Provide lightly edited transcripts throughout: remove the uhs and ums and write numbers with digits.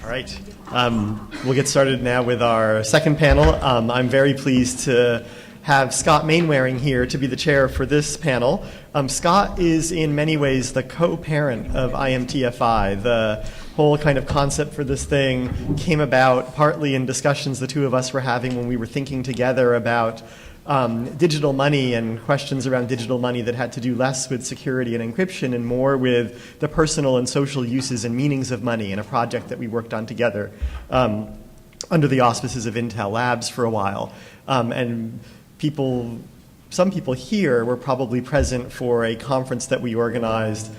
All right. We'll get started now with our second panel. I'm very pleased to have Scott Mainwaring here to be the chair for this panel. Scott is in many ways the co-parent of IMTFI. The whole kind of concept for this thing came about partly in discussions the two of us were having when we were thinking together about digital money and questions around digital money that had to do less with security and encryption and more with the personal and social uses and meanings of money in a project that we worked on together under the auspices of Intel Labs for a while. And some people here were probably present for a conference that we organized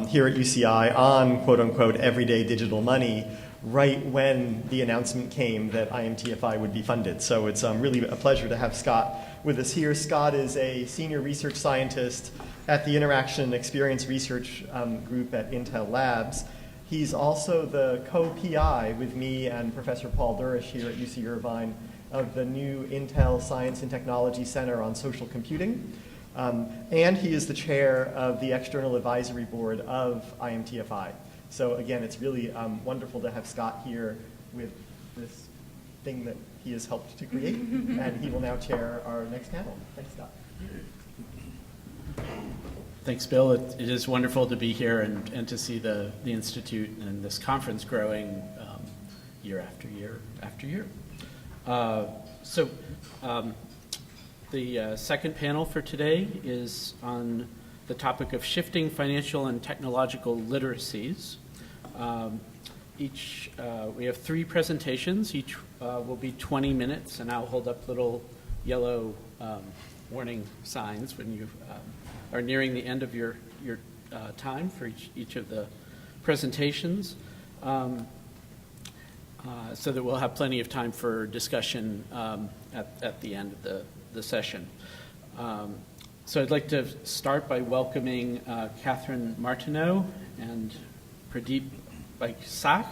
here at UCI on quote-unquote everyday digital money right when the announcement came that IMTFI would be funded. So it's really a pleasure to have Scott with us here. Scott is a senior research scientist at the Interaction and Experience Research Group at Intel Labs. He's also the co-PI with me and Professor Paul Durish here at UC Irvine of the new Intel Science and Technology Center on Social Computing. And he is the chair of the External Advisory Board of IMTFI. So again, it's really wonderful to have Scott here with this thing that he has helped to create, and he will now chair our next panel. Thanks, Scott. Thanks, Bill. It is wonderful to be here and to see the Institute and this conference growing year after year after year. The second panel for today is on the topic of shifting financial and technological literacies. We have three presentations. Each will be 20 minutes, and I'll hold up little yellow warning signs when you are nearing the end of your time for each of the presentations, so that we'll have plenty of time for discussion at the end of the session. So I'd like to start by welcoming Catherine Martineau and Pradeep Baisak,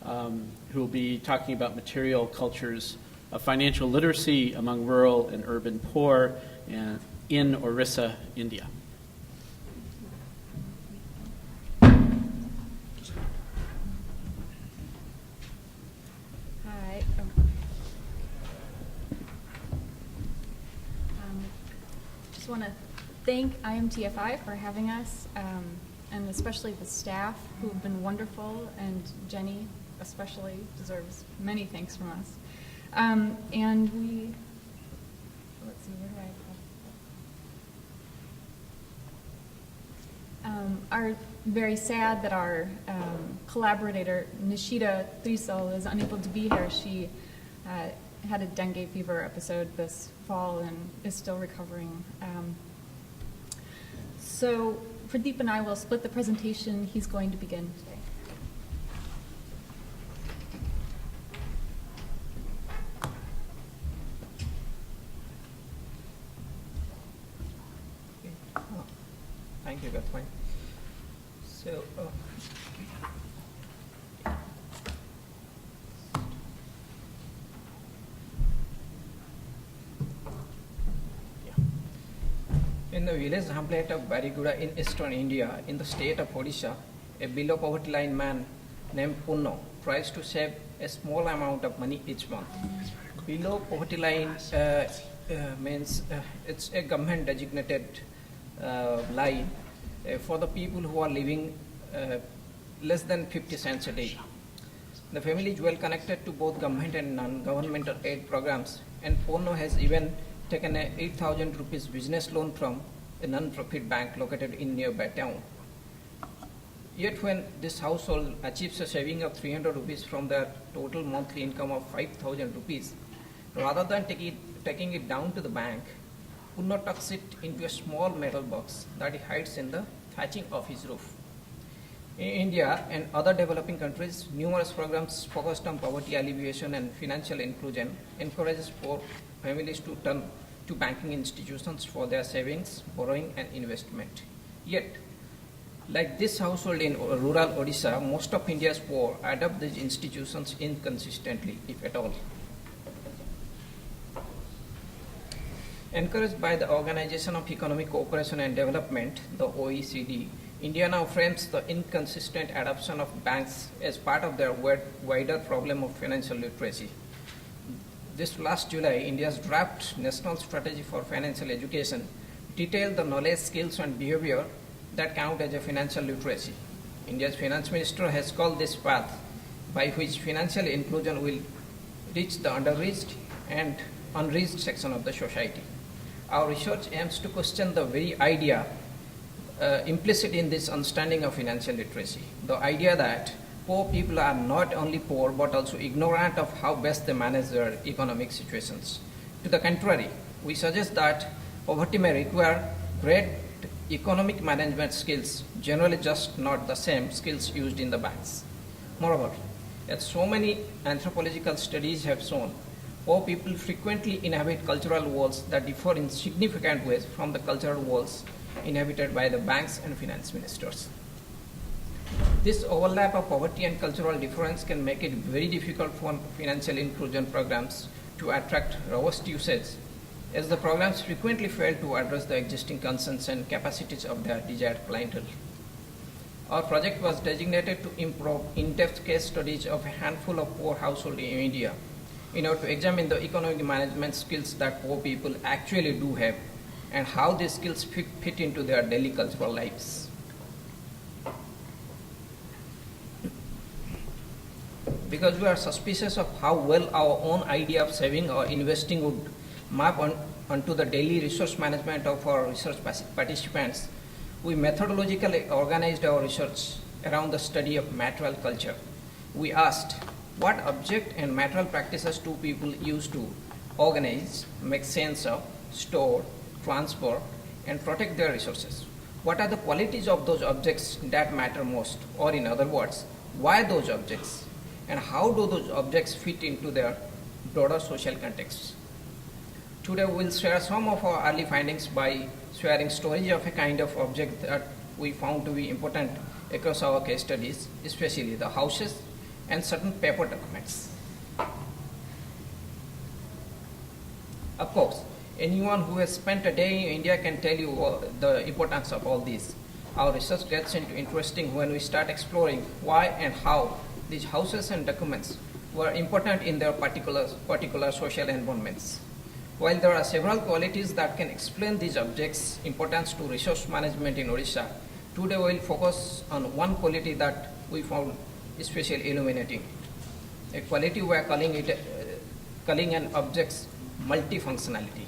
who will be talking about material cultures of financial literacy among rural and urban poor in Orissa, India. Hi. Just want to thank IMTFI for having us, and especially the staff who have been wonderful, and Jenny especially deserves many thanks from us. And we, let's see, where do I are very sad that our collaborator, Nishita Trisal, is unable to be here. She had a dengue fever episode this fall and is still recovering. So Pradeep and I will split the presentation. He's going to begin today. Thank you, that's fine. So, in the village hamlet of Bariguda in eastern India, in the state of Odisha, a below poverty line man named Punno tries to save a small amount of money each month. Below poverty line means it's a government designated line for the people who are living less than 50 cents a day. The family is well connected to both government and non-governmental aid programs, and Punno has even taken a 8,000 rupees business loan from a non-profit bank located in nearby town. Yet when this household achieves a saving of 300 rupees from their total monthly income of 5,000 rupees, rather than taking it down to the bank, Punno tucks it into a small metal box that he hides in the thatching of his roof. In India and other developing countries, numerous programs focused on poverty alleviation and financial inclusion encourages poor families to turn to banking institutions for their savings, borrowing, and investment. Yet, like this household in rural Odisha, most of India's poor adopt these institutions inconsistently, if at all. Encouraged by the Organization of Economic Cooperation and Development, the OECD, India now frames the inconsistent adoption of banks as part of their wider problem of financial literacy. This last July, India's draft National Strategy for Financial Education detailed the knowledge, skills, and behavior that count as a financial literacy. India's finance minister has called this path by which financial inclusion will reach the underreached and unreached section of the society. Our research aims to question the very idea implicit in this understanding of financial literacy, the idea that poor people are not only poor but also ignorant of how best they manage their economic situations. To the contrary, we suggest that poverty may require great economic management skills, generally just not the same skills used in the banks. Moreover, as so many anthropological studies have shown, poor people frequently inhabit cultural walls that differ in significant ways from the cultural walls inhabited by the banks and finance ministers. This overlap of poverty and cultural difference can make it very difficult for financial inclusion programs to attract robust usage, as the programs frequently fail to address the existing concerns and capacities of their desired clientele. Our project was designated to improve in-depth case studies of a handful of poor households in India in order to examine the economic management skills that poor people actually do have and how these skills fit into their daily cultural lives. Because we are suspicious of how well our own idea of saving or investing would map onto the daily resource management of our research participants, we methodologically organized our research around the study of material culture. We asked what object and material practices do people use to organize, make sense of, store, transfer, and protect their resources. What are the qualities of those objects that matter most? Or in other words, why those objects? And how do those objects fit into their broader social context? Today we'll share some of our early findings by sharing stories of a kind of object that we found to be important across our case studies, especially the houses and certain paper documents. Of course, anyone who has spent a day in India can tell you the importance of all these. Our research gets into interesting when we start exploring why and how these houses and documents were important in their particular social environments. While there are several qualities that can explain these objects' importance to resource management in Odisha, today we will focus on one quality that we found especially illuminating. A quality we are calling an object's multifunctionality.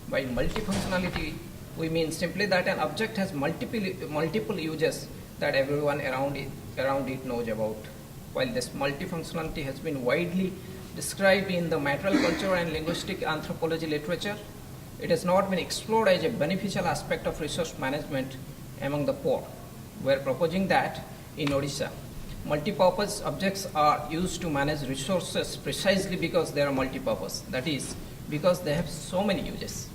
By multifunctionality, we mean simply that an object has multiple uses that everyone around it knows about. While this multifunctionality has been widely described in the material culture and linguistic anthropology literature, it has not been explored as a beneficial aspect of resource management among the poor. We are proposing that in Odisha, multipurpose objects are used to manage resources precisely because they are multipurpose, that is, because they have so many uses.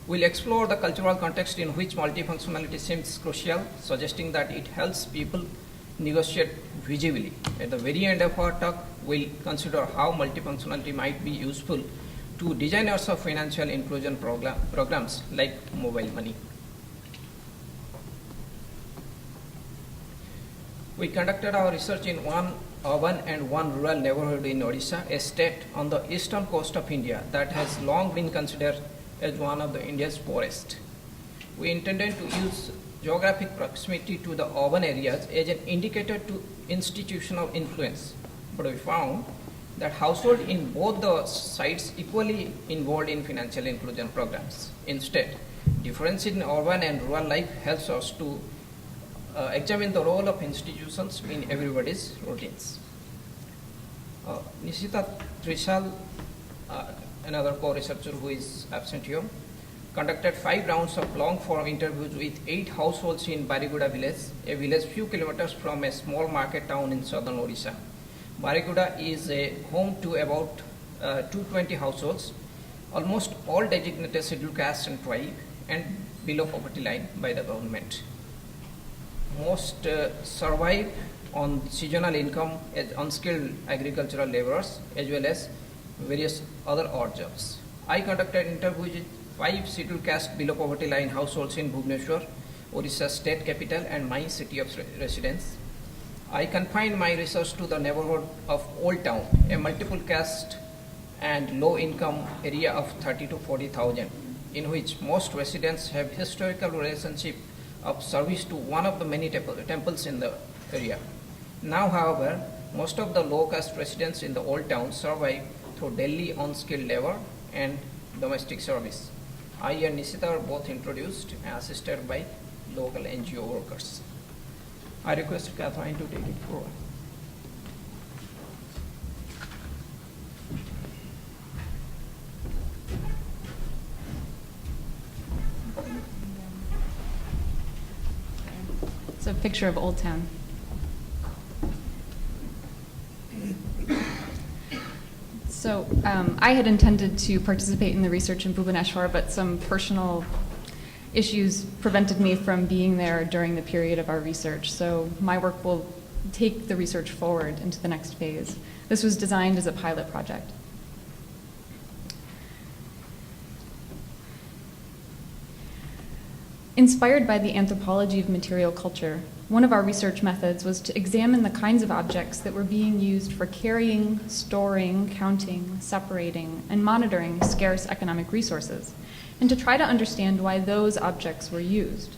We'll explore the cultural context in which multifunctionality seems crucial, suggesting that it helps people negotiate visibly. At the very end of our talk, we'll consider how multifunctionality might be useful to designers of financial inclusion programs like mobile money. We conducted our research in one urban and one rural neighborhood in Odisha, a state on the eastern coast of India that has long been considered as one of India's poorest. We intended to use geographic proximity to the urban areas as an indicator to institutional influence, but we found that households in both the sites equally involved in financial inclusion programs. Instead, difference in urban and rural life helps us to examine the role of institutions in everybody's routines. Nishita Trishal, another co-researcher who is absent here, conducted 5 rounds of long-form interviews with 8 households in Bariguda village, a village few kilometers from a small market town in southern Odisha. Bariguda is a home to about 220 households, almost all designated scheduled caste and tribe and below poverty line by the government. Most survive on seasonal income as unskilled agricultural laborers as well as various other odd jobs. I conducted interviews with 5 scheduled caste below poverty line households in Bhubaneswar Odisha's state capital and my city of residence. I confined my research to the neighborhood of Old Town, a multiple caste and low income area of 30 to 40,000, in which most residents have historical relationship of service to one of the many temples in the area. Now, however, most of the low caste residents in the Old Town survive through daily unskilled labor and domestic service. I and Nishita are both introduced and assisted by local NGO workers. I request Catherine to take it forward. It's a picture of Old Town. So I had intended to participate in the research in Bhubaneswar, but some personal issues prevented me from being there during the period of our research. So my work will take the research forward into the next phase. This was designed as a pilot project. Inspired by the anthropology of material culture, one of our research methods was to examine the kinds of objects that were being used for carrying, storing, counting, separating, and monitoring scarce economic resources, and to try to understand why those objects were used.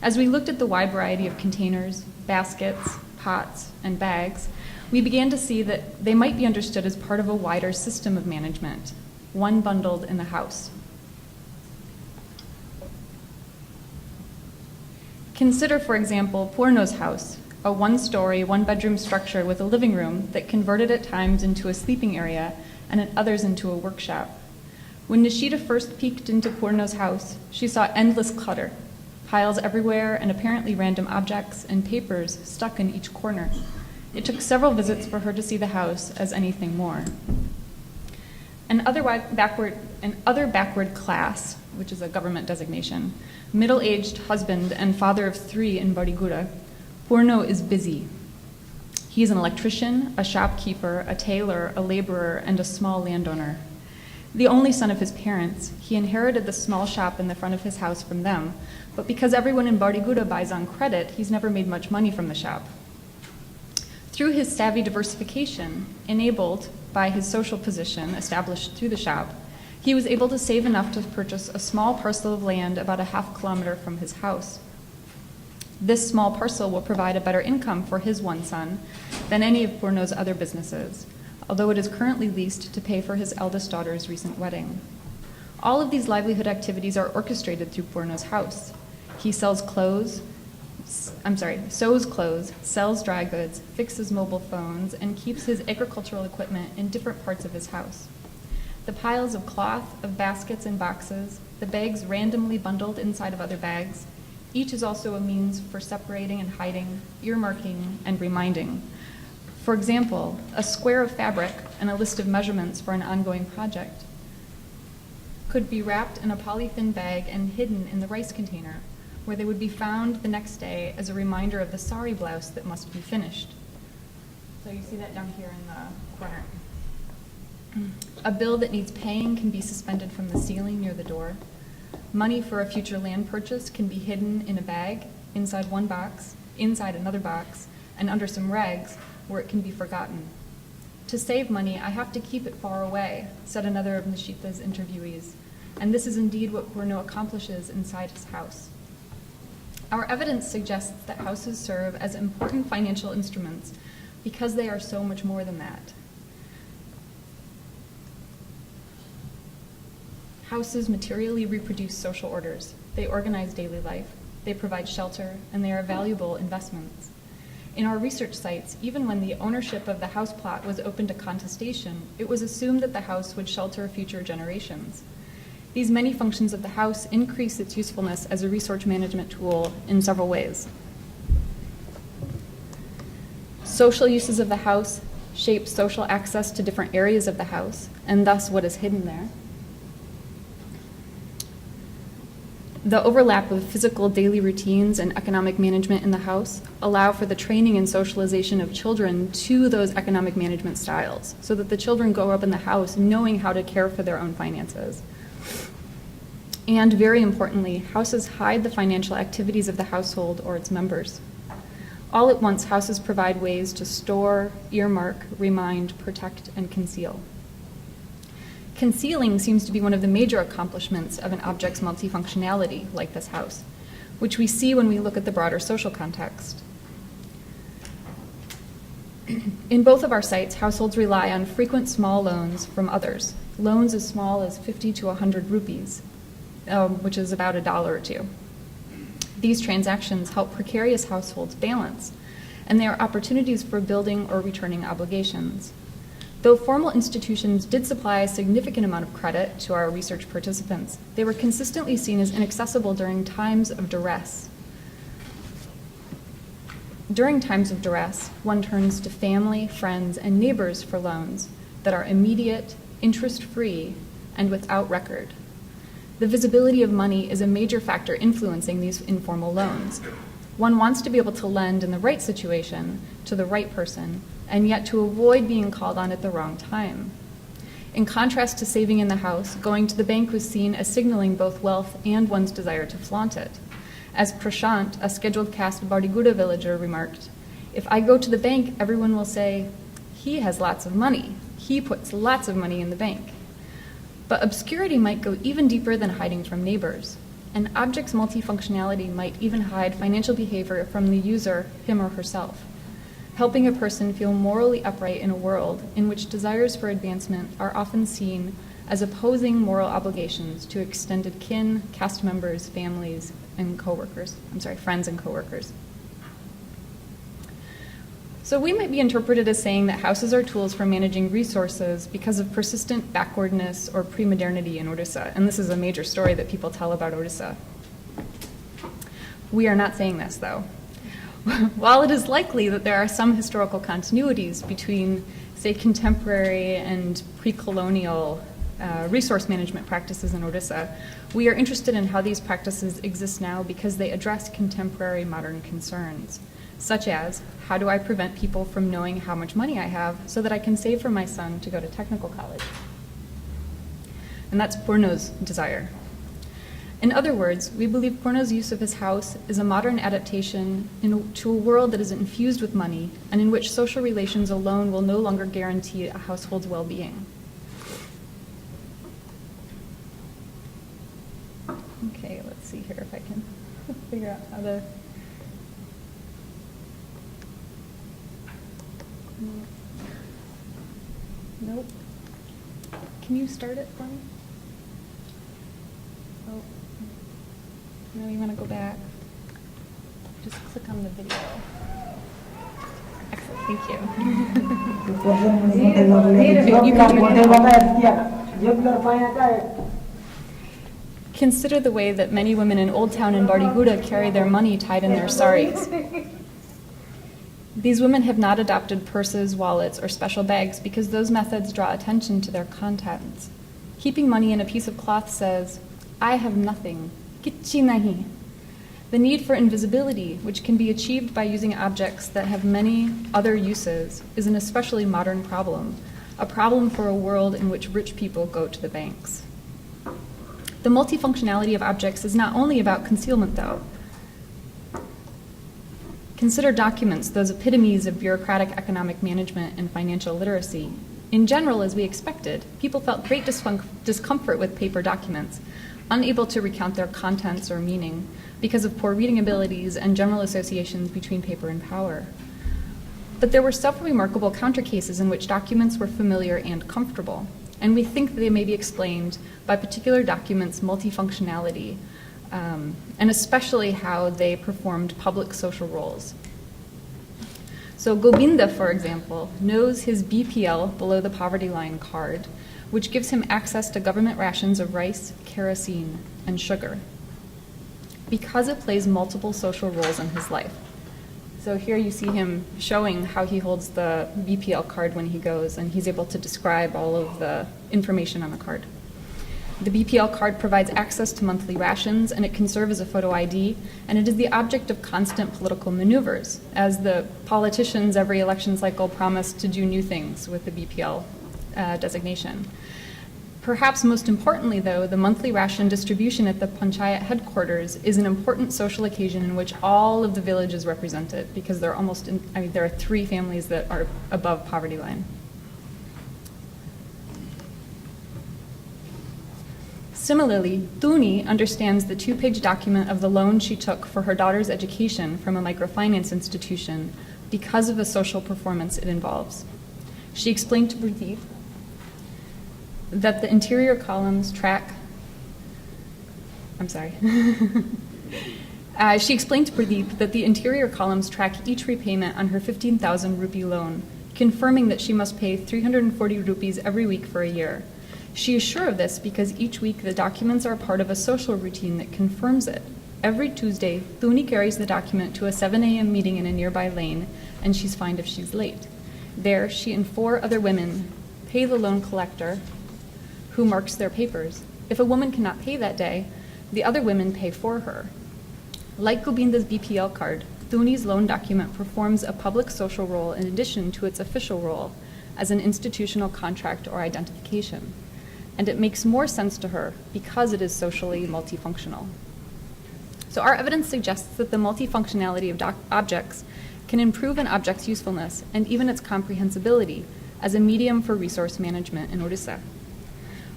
As we looked at the wide variety of containers, baskets, pots, and bags, we began to see that they might be understood as part of a wider system of management, one bundled in the house. Consider, for example, Purno's house, a one-story, one-bedroom structure with a living room that converted at times into a sleeping area and at others into a workshop. When Nishita first peeked into Purno's house, she saw endless clutter, piles everywhere and apparently random objects and papers stuck in each corner. It took several visits for her to see the house as anything more. An other backward class, which is a government designation, middle-aged husband and father of 3 in Barigura, Purno is busy. He is an electrician, a shopkeeper, a tailor, a laborer, and a small landowner. The only son of his parents, he inherited the small shop in the front of his house from them, but because everyone in Barigura buys on credit, he's never made much money from the shop. Through his savvy diversification, enabled by his social position established through the shop, he was able to save enough to purchase a small parcel of land about a half kilometer from his house. This small parcel will provide a better income for his one son than any of Purno's other businesses, although it is currently leased to pay for his eldest daughter's recent wedding. All of these livelihood activities are orchestrated through Purno's house. He sews clothes, sells dry goods, fixes mobile phones, and keeps his agricultural equipment in different parts of his house. The piles of cloth, of baskets and boxes, the bags randomly bundled inside of other bags, each is also a means for separating and hiding, earmarking, and reminding. For example, a square of fabric and a list of measurements for an ongoing project could be wrapped in a polythene bag and hidden in the rice container, where they would be found the next day as a reminder of the sari blouse that must be finished. So you see that down here in the corner. A bill that needs paying can be suspended from the ceiling near the door. Money for a future land purchase can be hidden in a bag, inside one box, inside another box, and under some rags where it can be forgotten. To save money, I have to keep it far away, said another of Nishita's interviewees, and this is indeed what Purno accomplishes inside his house. Our evidence suggests that houses serve as important financial instruments because they are so much more than that. Houses materially reproduce social orders. They organize daily life. They provide shelter, and they are valuable investments. In our research sites, even when the ownership of the house plot was open to contestation, it was assumed that the house would shelter future generations. These many functions of the house increase its usefulness as a resource management tool in several ways. Social uses of the house shape social access to different areas of the house, and thus what is hidden there. The overlap of physical daily routines and economic management in the house allow for the training and socialization of children to those economic management styles, so that the children grow up in the house knowing how to care for their own finances. And very importantly, houses hide the financial activities of the household or its members. All at once, houses provide ways to store, earmark, remind, protect, and conceal. Concealing seems to be one of the major accomplishments of an object's multifunctionality, like this house, which we see when we look at the broader social context. In both of our sites, households rely on frequent small loans from others, loans as small as 50 to 100 rupees, which is about $1 or $2. These transactions help precarious households balance, and they are opportunities for building or returning obligations. Though formal institutions did supply a significant amount of credit to our research participants, they were consistently seen as inaccessible during times of duress. During times of duress, one turns to family, friends, and neighbors for loans that are immediate, interest-free, and without record. The visibility of money is a major factor influencing these informal loans. One wants to be able to lend in the right situation to the right person, and yet to avoid being called on at the wrong time. In contrast to saving in the house, going to the bank was seen as signaling both wealth and one's desire to flaunt it. As Prashant, a scheduled caste Bardigura villager, remarked, "If I go to the bank, everyone will say, 'He has lots of money. He puts lots of money in the bank.'" But obscurity might go even deeper than hiding from neighbors. An object's multifunctionality might even hide financial behavior from the user, him or herself, helping a person feel morally upright in a world in which desires for advancement are often seen as opposing moral obligations to extended kin, caste members, families, and friends and coworkers. So we might be interpreted as saying that houses are tools for managing resources because of persistent backwardness or pre-modernity in Odisha, and this is a major story that people tell about Odisha. We are not saying this, though. While it is likely that there are some historical continuities between, say, contemporary and pre-colonial resource management practices in Odisha, we are interested in how these practices exist now because they address contemporary modern concerns, such as, how do I prevent people from knowing how much money I have so that I can save for my son to go to technical college? And that's Purno's desire. In other words, we believe Purno's use of his house is a modern adaptation to a world that is infused with money and in which social relations alone will no longer guarantee a household's well-being. Okay, let's see here if I can figure out how to... Nope. Can you start it for me? Oh. No, you want to go back? Just click on the video. Excellent, thank you. You can do it. Consider the way that many women in Old Town and Bardigura carry their money tied in their saris. These women have not adopted purses, wallets, or special bags because those methods draw attention to their contents. Keeping money in a piece of cloth says, "I have nothing, kichi nahi." The need for invisibility, which can be achieved by using objects that have many other uses, is an especially modern problem, a problem for a world in which rich people go to the banks. The multifunctionality of objects is not only about concealment, though. Consider documents, those epitomes of bureaucratic economic management and financial literacy. In general, as we expected, people felt great discomfort with paper documents, unable to recount their contents or meaning because of poor reading abilities and general associations between paper and power. But there were several remarkable counter cases in which documents were familiar and comfortable, and we think they may be explained by particular documents' multifunctionality, and especially how they performed public social roles. So Gobinda, for example, knows his BPL, below the poverty line card, which gives him access to government rations of rice, kerosene, and sugar, because it plays multiple social roles in his life. So here you see him showing how he holds the BPL card when he goes, and he's able to describe all of the information on the card. The BPL card provides access to monthly rations, and it can serve as a photo ID, and it is the object of constant political maneuvers, as the politicians every election cycle promise to do new things with the BPL designation. Perhaps most importantly, though, the monthly ration distribution at the panchayat headquarters is an important social occasion in which all of the village is represented, because there are 3 families that are above poverty line. Similarly, Tuni understands the 2-page document of the loan she took for her daughter's education from a microfinance institution because of the social performance it involves. She explained to Pradeep that the interior columns track. She explained to Pradeep that the interior columns track each repayment on her 15,000 rupee loan, confirming that she must pay 340 rupees every week for a year. She is sure of this because each week the documents are part of a social routine that confirms it. Every Tuesday, Tuni carries the document to a 7 a.m. meeting in a nearby lane, and she's fined if she's late. There, she and 4 other women pay the loan collector, who marks their papers. If a woman cannot pay that day, the other women pay for her. Like Gobinda's BPL card, Tuni's loan document performs a public social role in addition to its official role as an institutional contract or identification. And it makes more sense to her because it is socially multifunctional. So our evidence suggests that the multifunctionality of objects can improve an object's usefulness and even its comprehensibility as a medium for resource management in Odisha.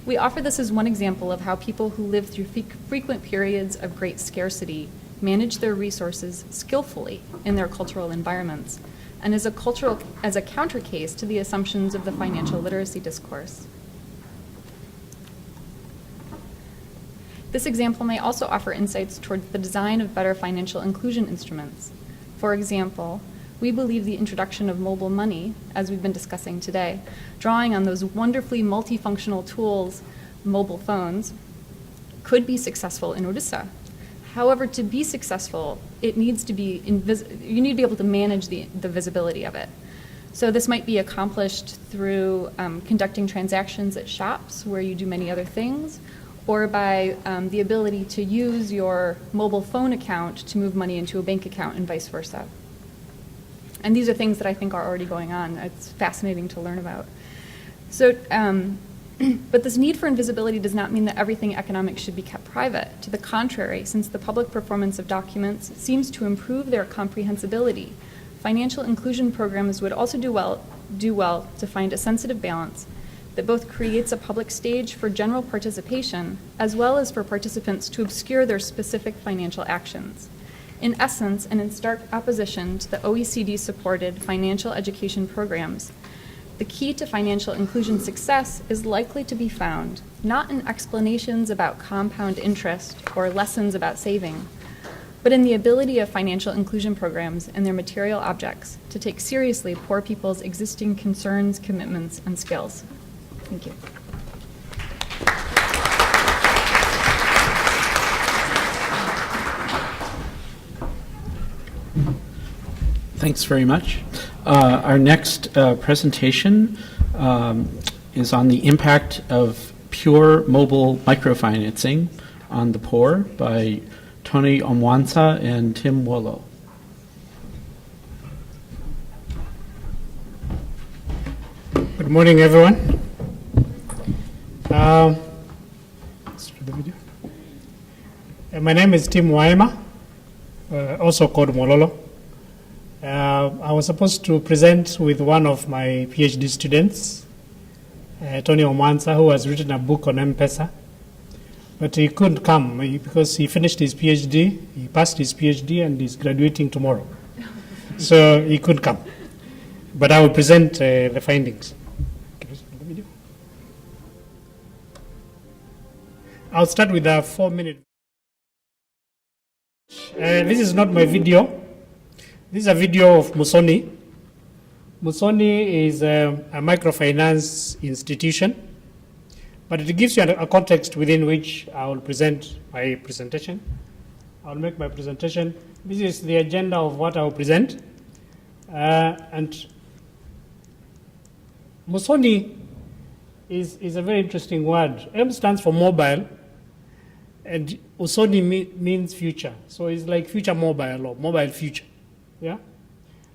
We offer this as one example of how people who live through frequent periods of great scarcity manage their resources skillfully in their cultural environments, and as a counter case to the assumptions of the financial literacy discourse. This example may also offer insights towards the design of better financial inclusion instruments. For example, we believe the introduction of mobile money, as we've been discussing today, drawing on those wonderfully multifunctional tools, mobile phones, could be successful in Odisha. However, to be successful, it needs to be you need to be able to manage the visibility of it. So this might be accomplished through conducting transactions at shops where you do many other things, or by the ability to use your mobile phone account to move money into a bank account and vice versa. And these are things that I think are already going on. It's fascinating to learn about. So, but this need for invisibility does not mean that everything economic should be kept private. To the contrary, since the public performance of documents seems to improve their comprehensibility, financial inclusion programs would also do well to find a sensitive balance that both creates a public stage for general participation as well as for participants to obscure their specific financial actions. In essence, and in stark opposition to the OECD-supported financial education programs, the key to financial inclusion success is likely to be found not in explanations about compound interest or lessons about saving, but in the ability of financial inclusion programs and their material objects to take seriously poor people's existing concerns, commitments, and skills. Thank you. Thanks very much. Our next presentation is on the impact of pure mobile microfinancing on the poor by Tony Omwansa and Tim Wollo. Good morning, everyone. Let's do the video. My name is Tim Waima, also called Mololo. I was supposed to present with one of my PhD students, Tony Omwansa, who has written a book on M-Pesa, but he couldn't come because he finished his PhD, he passed his PhD, and he's graduating tomorrow. So he couldn't come. But I will present the findings. I'll start with a 4-minute. This is not my video. This is a video of Musoni. Musoni is a microfinance institution, but it gives you a context within which I will present my presentation. I'll make my presentation. This is the agenda of what I will present. And Musoni is a very interesting word. M stands for mobile, and Usoni means future. So it's like future mobile or mobile future. Yeah?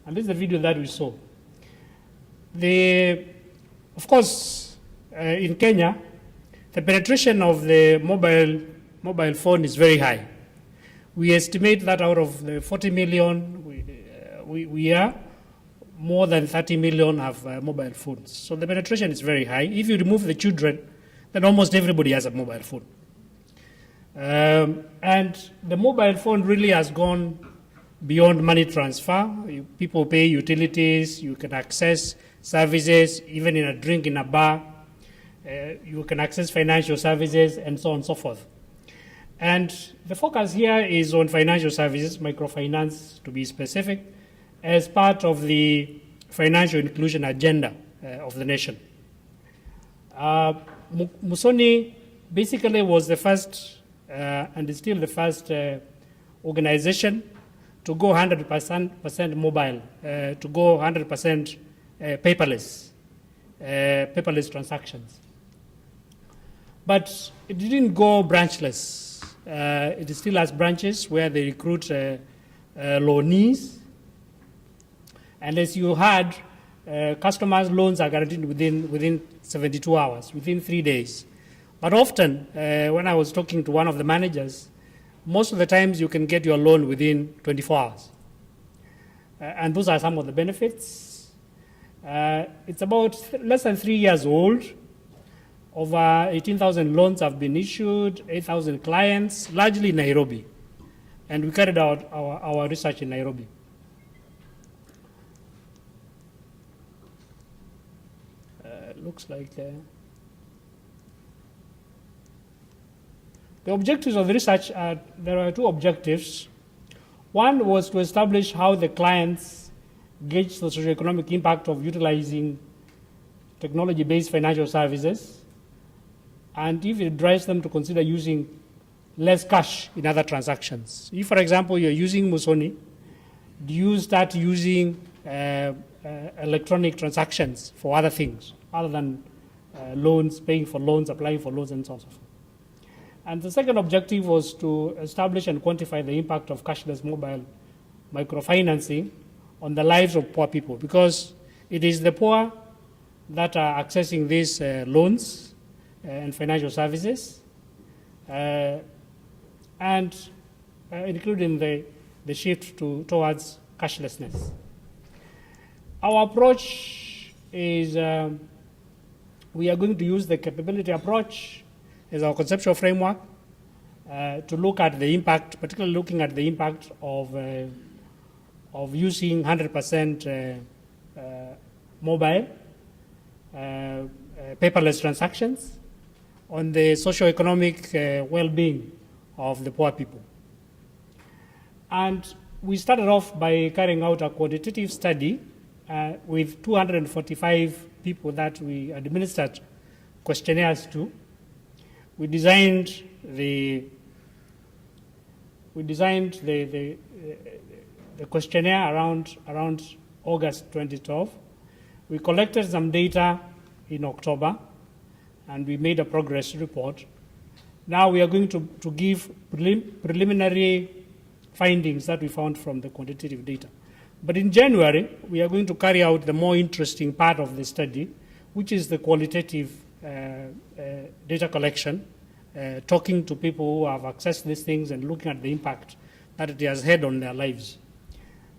And this is the video that we saw. Of course, in Kenya, the penetration of the mobile phone is very high. We estimate that out of the 40 million we are, more than 30 million have mobile phones. So the penetration is very high. If you remove the children, then almost everybody has a mobile phone. And the mobile phone really has gone beyond money transfer. People pay utilities, you can access services, even in a drink in a bar. You can access financial services and so on and so forth. And the focus here is on financial services, microfinance to be specific, as part of the financial inclusion agenda of the nation. Musoni basically was the first and is still the first organization to go 100% mobile, to go 100% paperless transactions. But it didn't go branchless. It still has branches where they recruit loanees. And as you heard, customers' loans are guaranteed within 72 hours, within 3 days. But often, when I was talking to one of the managers, most of the times you can get your loan within 24 hours. And those are some of the benefits. It's about less than 3 years old. Over 18,000 loans have been issued, 8,000 clients, largely in Nairobi. And we carried out our research in Nairobi. Looks like the objectives of the research there are two objectives. One was to establish how the clients gauge the socio-economic impact of utilizing technology-based financial services, and if it drives them to consider using less cash in other transactions. If, for example, you're using Musoni, do you start using electronic transactions for other things, other than loans, paying for loans, applying for loans, and so on and so forth? And the second objective was to establish and quantify the impact of cashless mobile microfinancing on the lives of poor people, because it is the poor that are accessing these loans and financial services, and including the shift towards cashlessness. Our approach is we are going to use the capability approach as our conceptual framework to look at the impact, particularly looking at the impact of using 100% mobile, paperless transactions on the socio-economic well-being of the poor people. And we started off by carrying out a quantitative study with 245 people that we administered questionnaires to. We designed the questionnaire around August 2012. We collected some data in October, and we made a progress report. Now we are going to give preliminary findings that we found from the quantitative data. But in January, we are going to carry out the more interesting part of the study, which is the qualitative data collection, talking to people who have accessed these things and looking at the impact that it has had on their lives.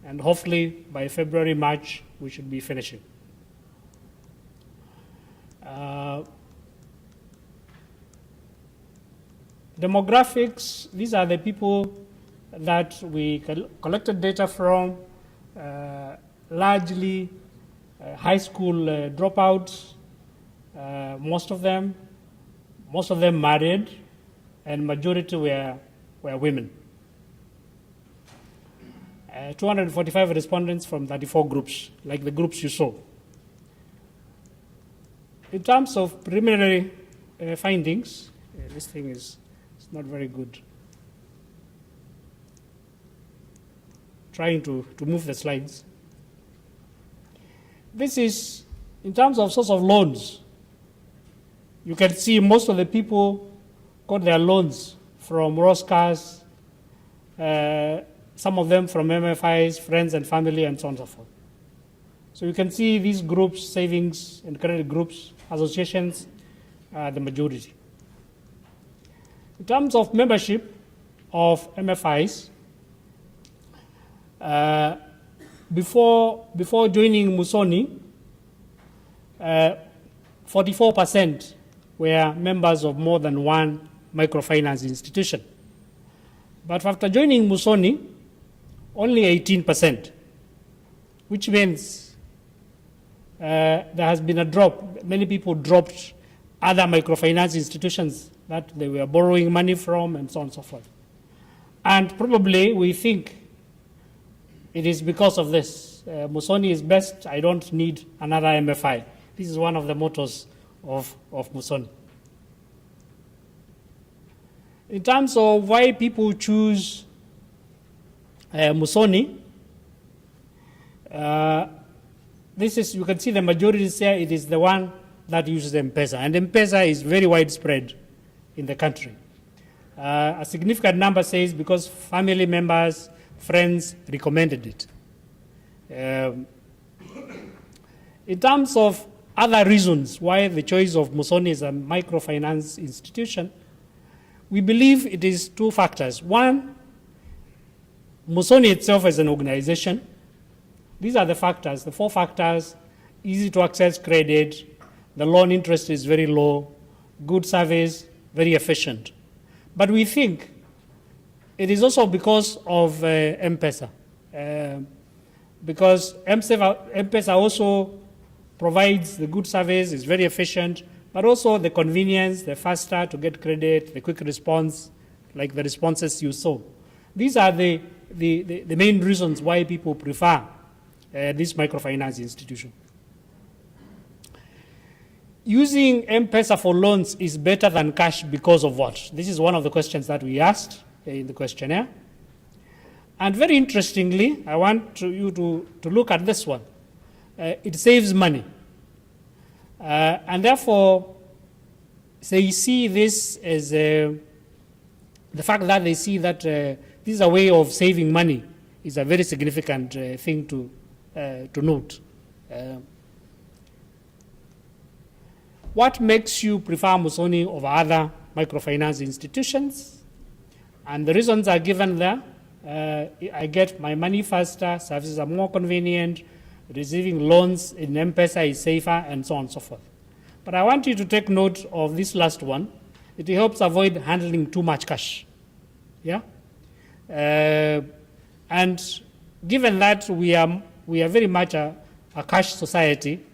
And hopefully by February, March, we should be finishing. Demographics, these are the people that we collected data from, largely high school dropouts, most of them married, and majority were women. 245 respondents from 34 groups, like the groups you saw. In terms of preliminary findings, this thing is not very good. Trying to move the slides. This is, in terms of source of loans, you can see most of the people got their loans from Roscas, some of them from MFIs, friends and family, and so on and so forth. So you can see these groups, savings and credit groups, associations, the majority. In terms of membership of MFIs, before joining Musoni, 44% were members of more than one microfinance institution. But after joining Musoni, only 18%, which means there has been a drop. Many people dropped other microfinance institutions that they were borrowing money from, and so on and so forth. And probably we think it is because of this. Musoni is best, I don't need another MFI. This is one of the mottos of Musoni. In terms of why people choose Musoni, this is, you can see the majority say it is the one that uses M-Pesa. And M-Pesa is very widespread in the country. A significant number says because family members, friends recommended it. In terms of other reasons why the choice of Musoni as a microfinance institution, we believe it is two factors. One, Musoni itself as an organization. These are the factors, the four factors: easy to access credit, the loan interest is very low, good service, very efficient. But we think it is also because of M-Pesa. Because M-Pesa also provides the good service, is very efficient, but also the convenience, the faster to get credit, the quick response, like the responses you saw. These are the main reasons why people prefer this microfinance institution. Using M-Pesa for loans is better than cash because of what? This is one of the questions that we asked in the questionnaire. And very interestingly, I want you to look at this one. It saves money. And therefore, they see this as the fact that they see that this is a way of saving money is a very significant thing to note. What makes you prefer Musoni over other microfinance institutions? And the reasons are given there. I get my money faster, services are more convenient, receiving loans in M-Pesa is safer, and so on and so forth. But I want you to take note of this last one. It helps avoid handling too much cash. Yeah? And given that we are very much a cash society,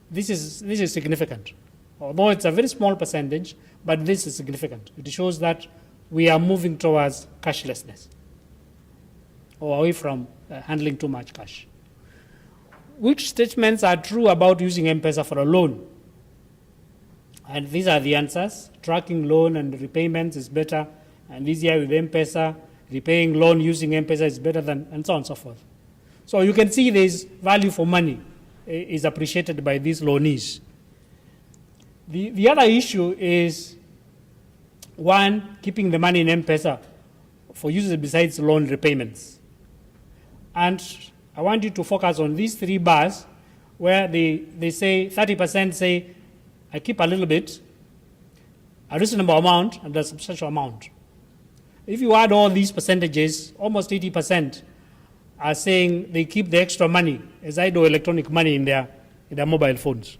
this is significant. Although it's a very small percentage, but this is significant. It shows that we are moving towards cashlessness, or away from handling too much cash. Which statements are true about using M-Pesa for a loan? And these are the answers. Tracking loan and repayments is better and easier with M-Pesa. Repaying loan using M-Pesa is better than, and so on and so forth. So you can see there's value for money is appreciated by these loanees. The other issue is, one, keeping the money in M-Pesa for uses besides loan repayments. And I want you to focus on these three bars where they say 30% say, I keep a little bit, a reasonable amount, and a substantial amount. If you add all these percentages, almost 80% are saying they keep the extra money as idle electronic money in their mobile phones,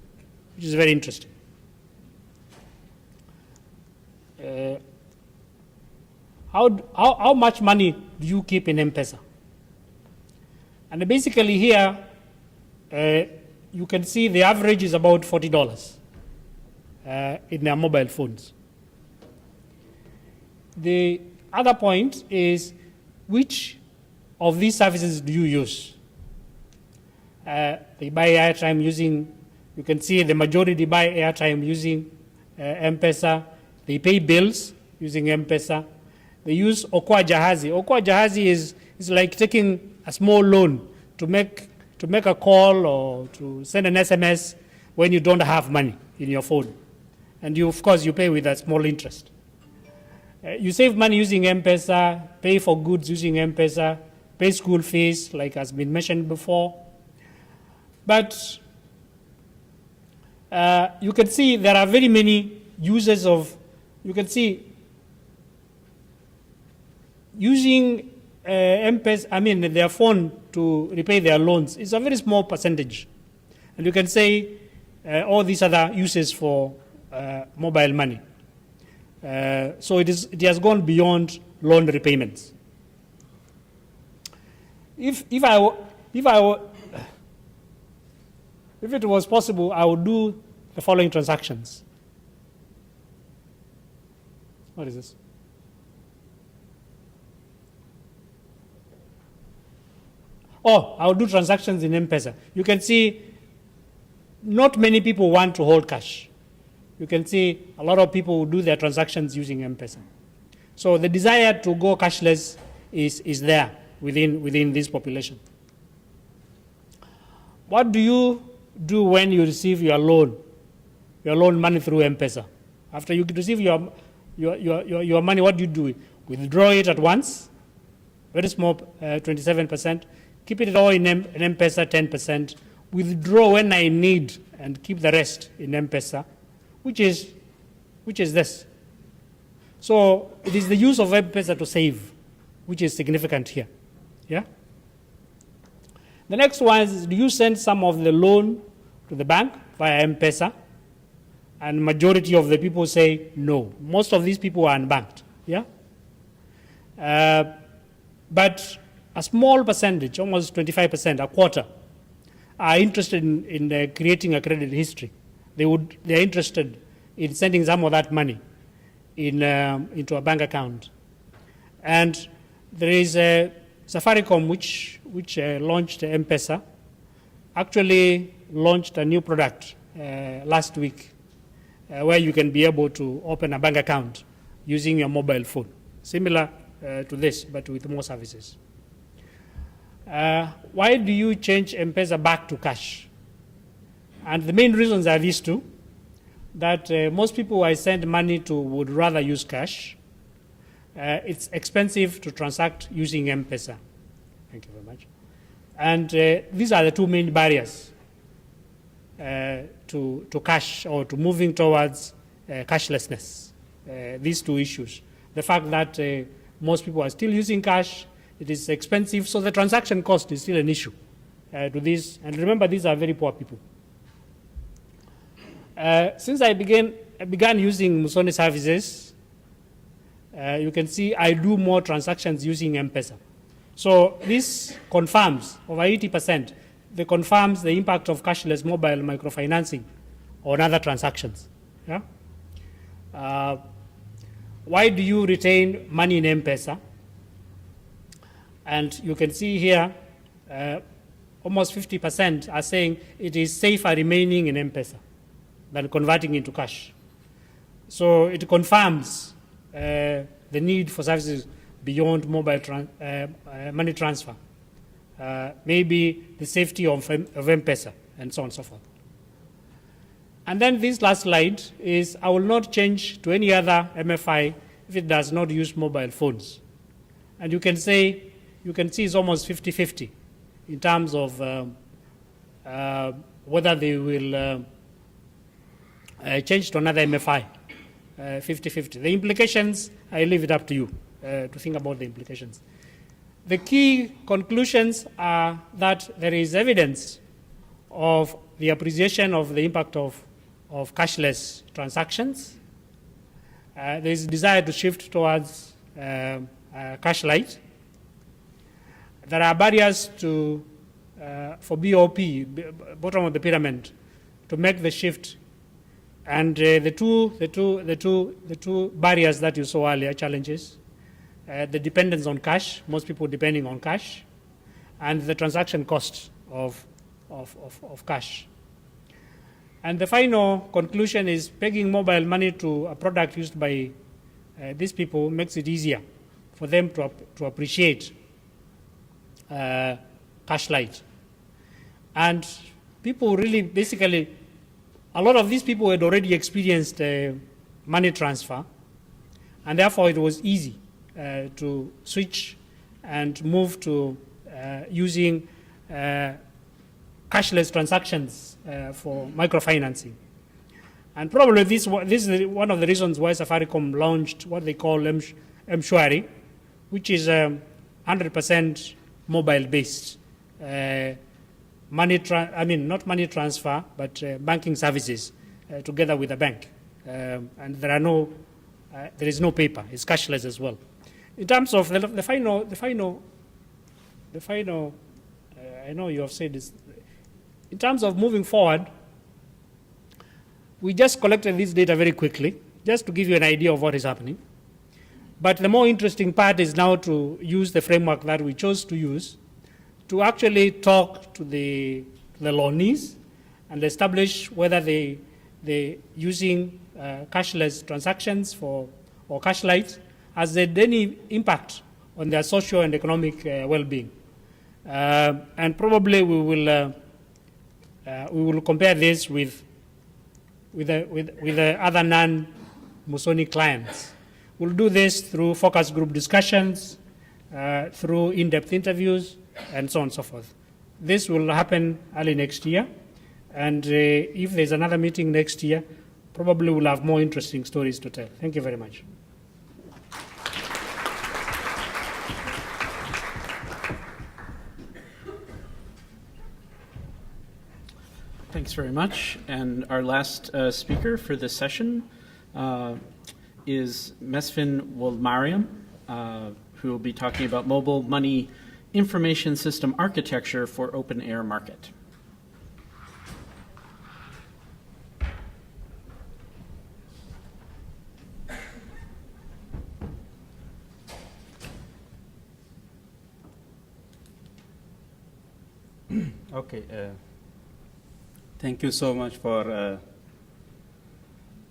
which is very interesting. How much money do you keep in M-Pesa? And basically here, you can see the average is about $40 in their mobile phones. The other point is, which of these services do you use? They buy airtime using, you can see the majority buy airtime using M-Pesa. They pay bills using M-Pesa. They use Okoa Jahazi. Okoa Jahazi is like taking a small loan to make a call or to send an SMS when you don't have money in your phone. And you, of course, you pay with a small interest. You save money using M-Pesa, pay for goods using M-Pesa, pay school fees, like has been mentioned before. But you can see there are very many uses of, you can see using M-Pesa, their phone to repay their loans is a very small percentage. And you can say all these other uses for mobile money. So it has gone beyond loan repayments. If it was possible, I would do the following transactions. What is this? Oh, I would do transactions in M-Pesa. You can see not many people want to hold cash. You can see a lot of people who do their transactions using M-Pesa. So the desire to go cashless is there within this population. What do you do when you receive your loan money through M-Pesa? After you receive your money, what do you do? Withdraw it at once, very small, 27%. Keep it all in M-Pesa, 10%. Withdraw when I need and keep the rest in M-Pesa, which is this. So it is the use of M-Pesa to save, which is significant here. Yeah. The next one is, do you send some of the loan to the bank via M-Pesa? And majority of the people say no. Most of these people are unbanked. Yeah. But a small percentage, almost 25%, a quarter, are interested in creating a credit history. They're interested in sending some of that money into a bank account. And there is a Safaricom which launched M-Pesa, actually launched a new product last week where you can be able to open a bank account using your mobile phone, similar to this, but with more services. Why do you change M-Pesa back to cash? And the main reasons are these two, that most people I send money to would rather use cash. It's expensive to transact using M-Pesa. Thank you very much. And these are the two main barriers to cash or to moving towards cashlessness, these two issues. The fact that most people are still using cash, it is expensive, so the transaction cost is still an issue to this. And remember, these are very poor people. Since I began using Musoni services, you can see I do more transactions using M-Pesa. So this confirms, over 80%, confirms the impact of cashless mobile microfinancing on other transactions. Yeah? Why do you retain money in M-Pesa? And you can see here, almost 50% are saying it is safer remaining in M-Pesa than converting into cash. So it confirms the need for services beyond mobile money transfer. Maybe the safety of M-Pesa, and so on and so forth. And then this last slide is, I will not change to any other MFI if it does not use mobile phones. And you can see it's almost 50-50 in terms of whether they will change to another MFI, 50-50. The implications, I leave it up to you to think about the implications. The key conclusions are that there is evidence of the appreciation of the impact of cashless transactions. There is a desire to shift towards cash light. There are barriers for BOP, bottom of the pyramid, to make the shift. And the two barriers that you saw earlier, challenges, the dependence on cash, most people depending on cash, and the transaction cost of cash. And the final conclusion is pegging mobile money to a product used by these people makes it easier for them to appreciate cash light. And people really, basically, a lot of these people had already experienced money transfer, and therefore it was easy to switch and move to using cashless transactions for microfinancing. And probably this is one of the reasons why Safaricom launched what they call M-Shwari, which is 100% mobile-based. Not money transfer, but banking services together with the bank. And there is no paper. It's cashless as well. In terms of the final, I know you have said this. In terms of moving forward, we just collected this data very quickly, just to give you an idea of what is happening. But the more interesting part is now to use the framework that we chose to use to actually talk to the loanees and establish whether they're using cashless transactions or cashlight has had any impact on their social and economic well-being. And probably we will compare this with the other non-Musoni clients. We'll do this through focus group discussions, through in-depth interviews, and so on and so forth. This will happen early next year, and if there's another meeting next year, probably we'll have more interesting stories to tell. Thank you very much. Thanks very much. And our last speaker for this session is Mesfin Wolmariam, who will be talking about mobile money information system architecture for open air market. Okay. Thank you so much for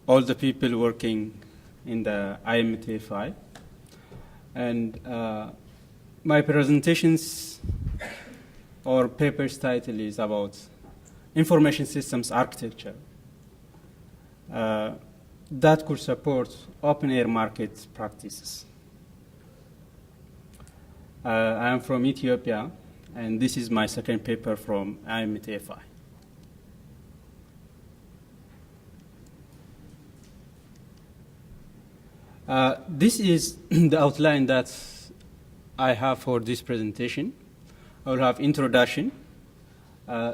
all the people working in the IMTFI. And my presentations or paper's title is about information systems architecture that could support open air market practices. I am from Ethiopia, and this is my second paper from IMTFI. This is the outline that I have for this presentation. I will have introduction,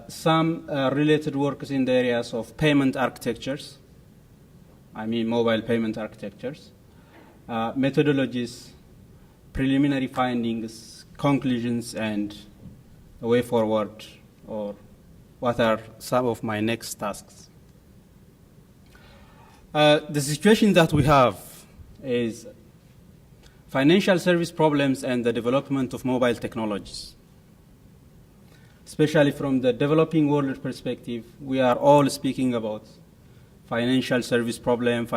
some related works in the areas of payment architectures, mobile payment architectures, methodologies, preliminary findings, conclusions, and a way forward, or what are some of my next tasks. The situation that we have is financial service problems and the development of mobile technologies. Especially from the developing world perspective, we are all speaking about financial service problems,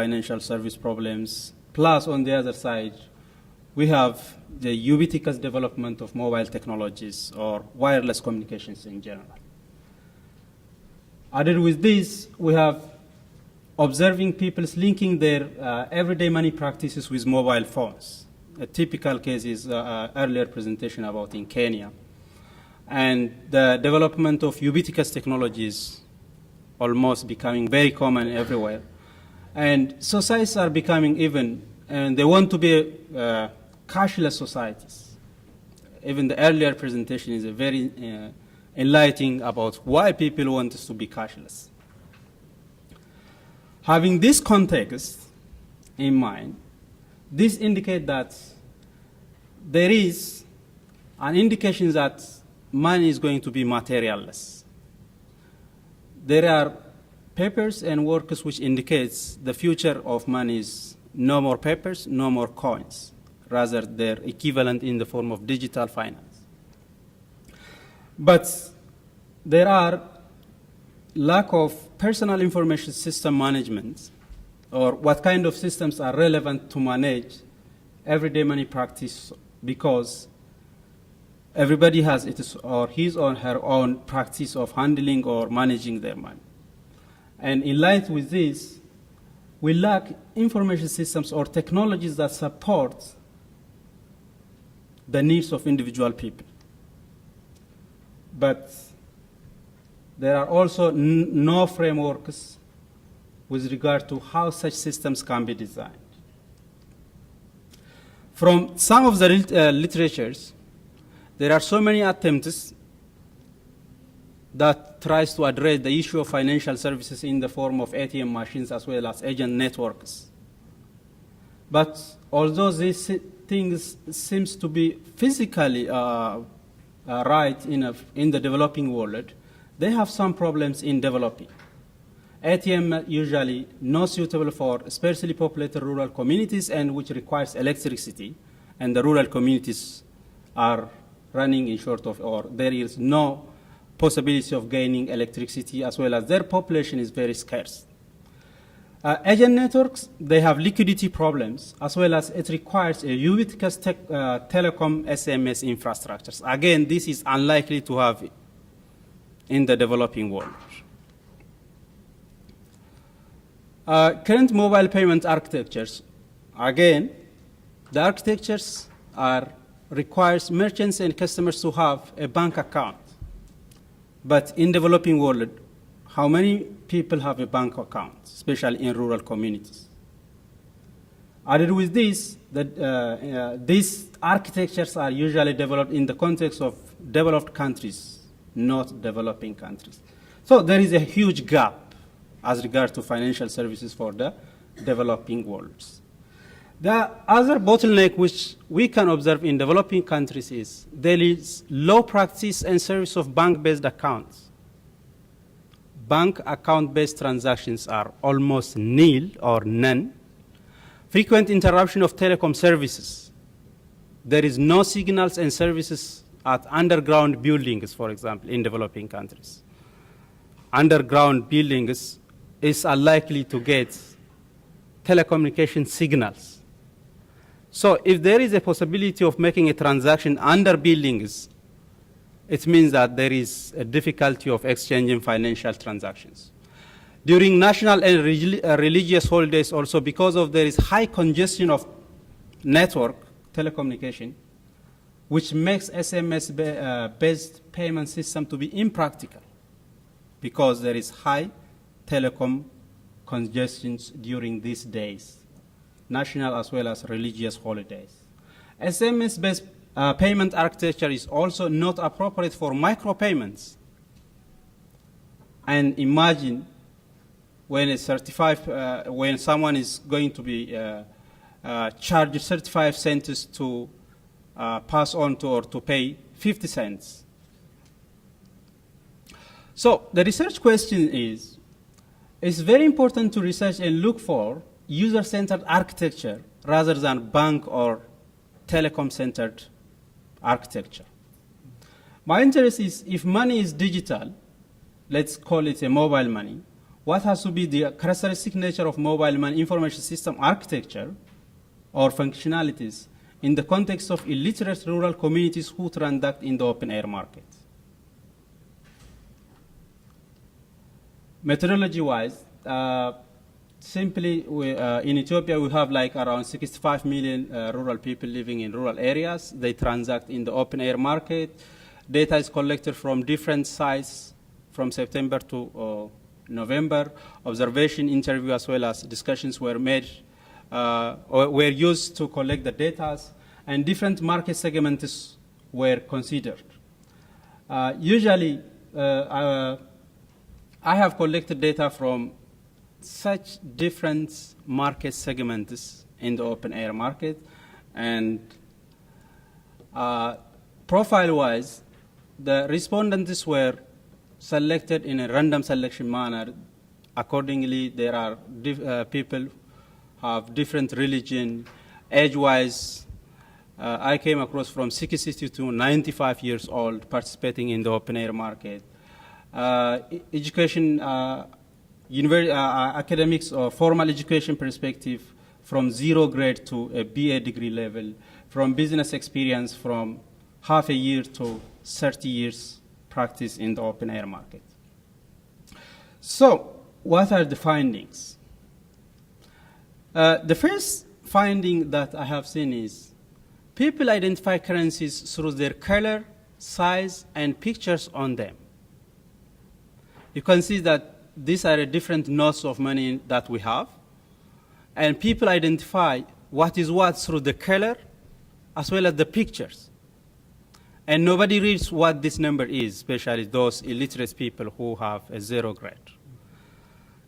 plus on the other side, we have the ubiquitous development of mobile technologies or wireless communications in general. Added with this, we have observing people linking their everyday money practices with mobile phones. A typical case is earlier presentation about in Kenya. And the development of ubiquitous technologies almost becoming very common everywhere. And societies are becoming and they want to be cashless societies. Even the earlier presentation is a very enlightening about why people want us to be cashless. Having this context in mind, this indicates that there is an indication that money is going to be materialless. There are papers and works which indicates the future of money is no more papers, no more coins, rather their equivalent in the form of digital finance. But there are lack of personal information system management, or what kind of systems are relevant to manage everyday money practice, because everybody has his or her own practice of handling or managing their money. And in light with this, we lack information systems or technologies that support the needs of individual people. But there are also no frameworks with regard to how such systems can be designed. From some of the literatures, there are so many attempts that tries to address the issue of financial services in the form of ATM machines as well as agent networks. But although these things seems to be physically right in the developing world, they have some problems in developing. ATM usually not suitable for sparsely populated rural communities and which requires electricity, and the rural communities are running in short of, or there is no possibility of gaining electricity, as well as their population is very scarce. Agent networks, they have liquidity problems, as well as it requires a ubiquitous telecom SMS infrastructures. Again, this is unlikely to have in the developing world. Current mobile payment architectures, again, the architectures requires merchants and customers to have a bank account. But in developing world, how many people have a bank account, especially in rural communities? Added with this, these architectures are usually developed in the context of developed countries, not developing countries. So there is a huge gap as regards to financial services for the developing worlds. The other bottleneck which we can observe in developing countries is there is low practice and service of bank-based accounts. Bank account-based transactions are almost nil or none. Frequent interruption of telecom services. There is no signals and services at underground buildings, for example, in developing countries. Underground buildings is unlikely to get telecommunication signals. So if there is a possibility of making a transaction under buildings, it means that there is a difficulty of exchanging financial transactions. During national and religious holidays also, because of there is high congestion of network, telecommunication, which makes SMS-based payment system to be impractical because there is high telecom congestions during these days, national as well as religious holidays. SMS-based payment architecture is also not appropriate for micropayments. And imagine when when someone is going to be charged 35 cents to pass on to or to pay 50 cents. So the research question is, it's very important to research and look for user-centered architecture rather than bank or telecom-centered architecture. My interest is if money is digital, let's call it a mobile money, what has to be the characteristic nature of mobile money information system architecture or functionalities in the context of illiterate rural communities who transact in the open air market. Methodology-wise, simply, in Ethiopia, we have like around 65 million rural people living in rural areas. They transact in the open air market. Data is collected from different sites from September to November. Observation, interview, as well as discussions were made, were used to collect the data, and different market segments were considered. Usually, I have collected data from such different market segments in the open air market, and profile-wise, the respondents were selected in a random selection manner. Accordingly, there are people have different religion. Age-wise, I came across from 60 to 95 years old participating in the open air market. Education, academics or formal education perspective from 0 grade to a BA degree level, from business experience from half a year to 30 years practice in the open air market. So what are the findings? The first finding that I have seen is people identify currencies through their color, size, and pictures on them. You can see that these are different notes of money that we have, and people identify what is what through the color, as well as the pictures. And nobody reads what this number is, especially those illiterate people who have a 0 grade.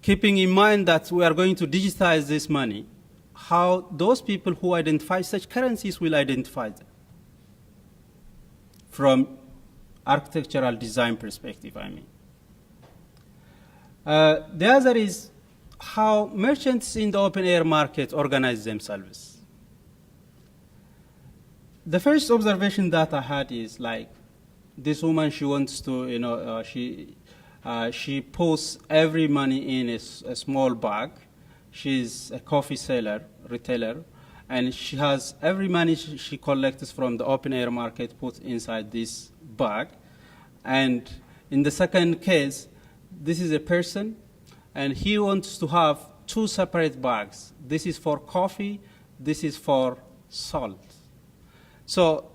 Keeping in mind that we are going to digitize this money, how those people who identify such currencies will identify them from architectural design perspective, I mean. The other is how merchants in the open air market organize themselves. The first observation that I had is like this woman, she wants to, she puts every money in a small bag. She's a coffee seller, retailer, and she has every money she collects from the open air market put inside this bag. And in the second case, this is a person, and he wants to have 2 separate bags. This is for coffee, this is for salt. So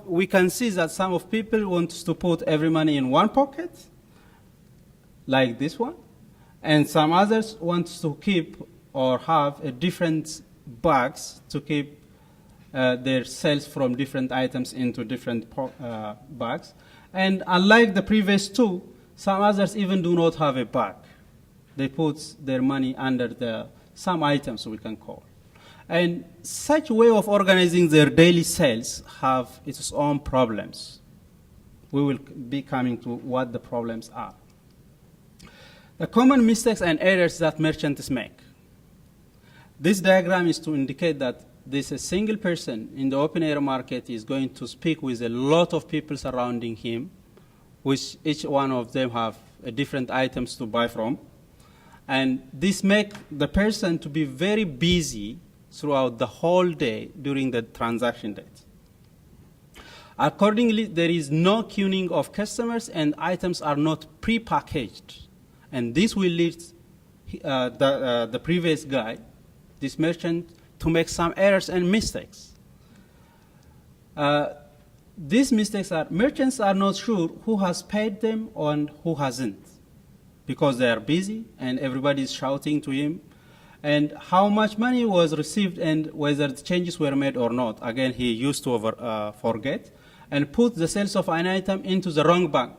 we can see that some of people want to put every money in one pocket, like this one, and some others want to keep or have a different bags to keep their sales from different items into different bags. And unlike the previous 2, some others even do not have a bag. They put their money under some items we can call. And such way of organizing their daily sales have its own problems. We will be coming to what the problems are. The common mistakes and errors that merchants make. This diagram is to indicate that this a single person in the open air market is going to speak with a lot of people surrounding him, which each one of them have different items to buy from. And this makes the person to be very busy throughout the whole day during the transaction date. Accordingly, there is no queuing of customers and items are not pre-packaged. And this will lead the previous guy, this merchant, to make some errors and mistakes. These mistakes are, merchants are not sure who has paid them and who hasn't, because they are busy and everybody is shouting to him, and how much money was received and whether the changes were made or not. Again, he used to forget and put the sales of an item into the wrong bank.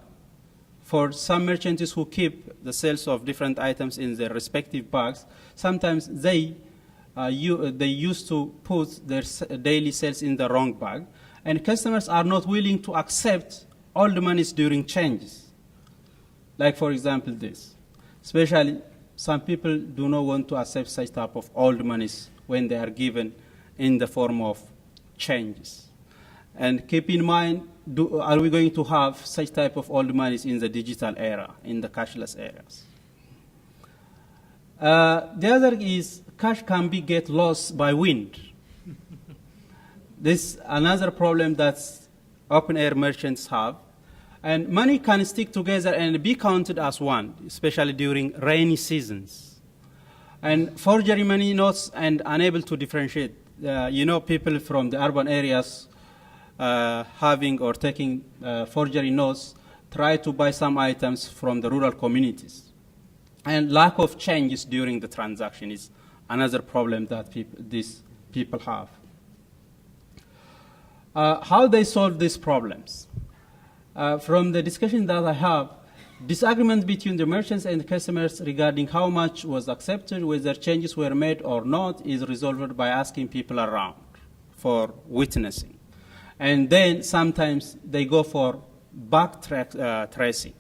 For some merchants who keep the sales of different items in their respective bags, sometimes they used to put their daily sales in the wrong bag, and customers are not willing to accept all the monies during changes. Like, for example, this. Especially, some people do not want to accept such type of old monies when they are given in the form of changes. And keep in mind, are we going to have such type of old monies in the digital era, in the cashless eras? The other is cash can get lost by wind. This is another problem that open air merchants have. And money can stick together and be counted as one, especially during rainy seasons. And forgery money notes and unable to differentiate. People from the urban areas having or taking forgery notes try to buy some items from the rural communities. And lack of changes during the transaction is another problem that these people have. How they solve these problems? From the discussion that I have, disagreement between the merchants and the customers regarding how much was accepted, whether changes were made or not, is resolved by asking people around for witnessing. And then sometimes they go for back tracing,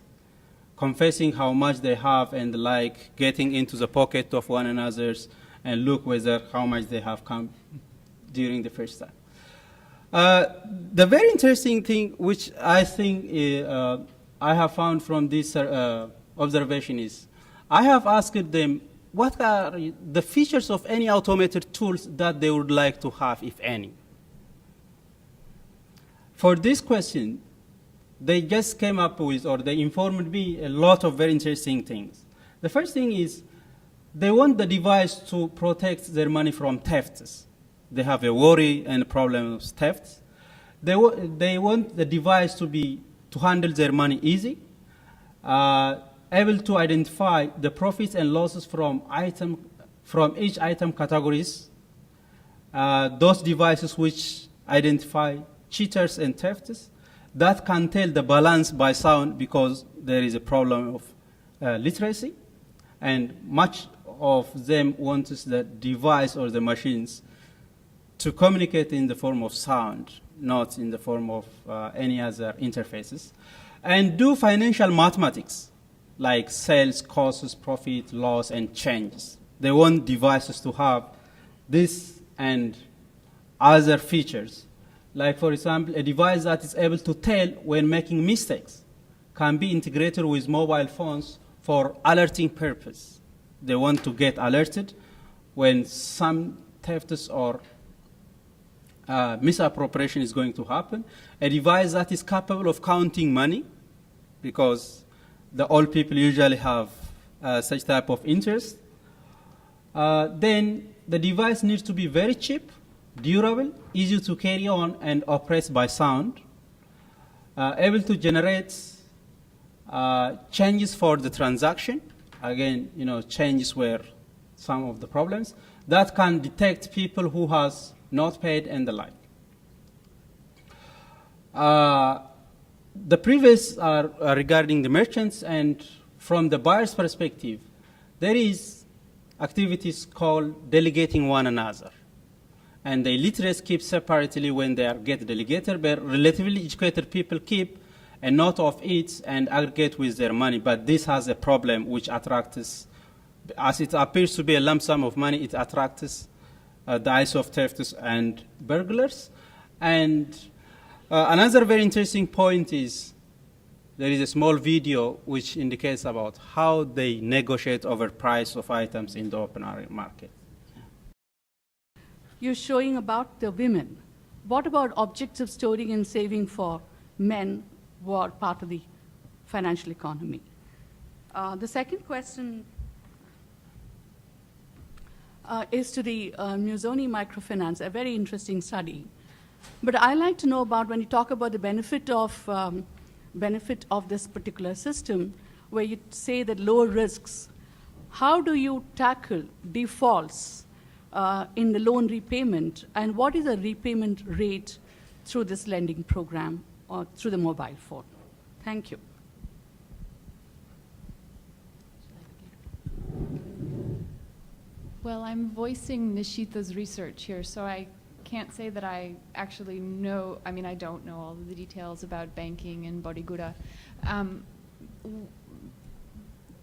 confessing how much they have and like getting into the pocket of one another's and look whether how much they have come during the first time. The very interesting thing, which I think I have found from this observation is, I have asked them what are the features of any automated tools that they would like to have, if any. For this question, they just came up with, or they informed me a lot of very interesting things. The first thing is, they want the device to protect their money from thefts. They have a worry and a problem of theft. They want the device to handle their money easy, able to identify the profits and losses from each item categories. Those devices which identify cheaters and thieves, that can tell the balance by sound because there is a problem of literacy, and much of them wants the device or the machines to communicate in the form of sound, not in the form of any other interfaces, and do financial mathematics like sales, costs, profit, loss, and changes. They want devices to have this and other features. Like, for example, a device that is able to tell when making mistakes can be integrated with mobile phones for alerting purpose. They want to get alerted when some thefts or misappropriation is going to happen. A device that is capable of counting money, because the old people usually have such type of interest. Then the device needs to be very cheap, durable, easy to carry on, and operate by sound, able to generate changes for the transaction. Again, changes were some of the problems. That can detect people who has not paid and the like. The previous are regarding the merchants, and from the buyer's perspective, there is activities called delegating one another. And the illiterates keep separately when they get delegated, but relatively educated people keep a note of it and aggregate with their money. But this has a problem which attracts, as it appears to be a lump sum of money, it attracts the eyes of thefts and burglars. And another very interesting point is there is a small video which indicates about how they negotiate over price of items in the open market. You're showing about the women. What about objects of storing and saving for men who are part of the financial economy? The second question is to the Musoni microfinance, a very interesting study. But I like to know about when you talk about the benefit of this particular system, where you say that lower risks, how do you tackle defaults in the loan repayment, and what is the repayment rate through this lending program or through the mobile phone? Thank you. Well, I'm voicing Nishita's research here, so I can't say that I actually know. I mean, I don't know all of the details about banking in Boriguda.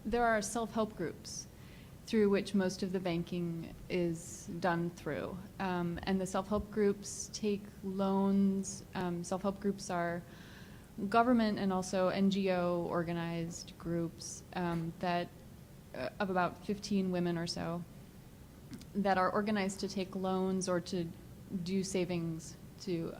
There are self-help groups through which most of the banking is done through. And the self-help groups take loans. Self-help groups are government and also NGO organized groups that of about 15 women or so that are organized to take loans or to do savings to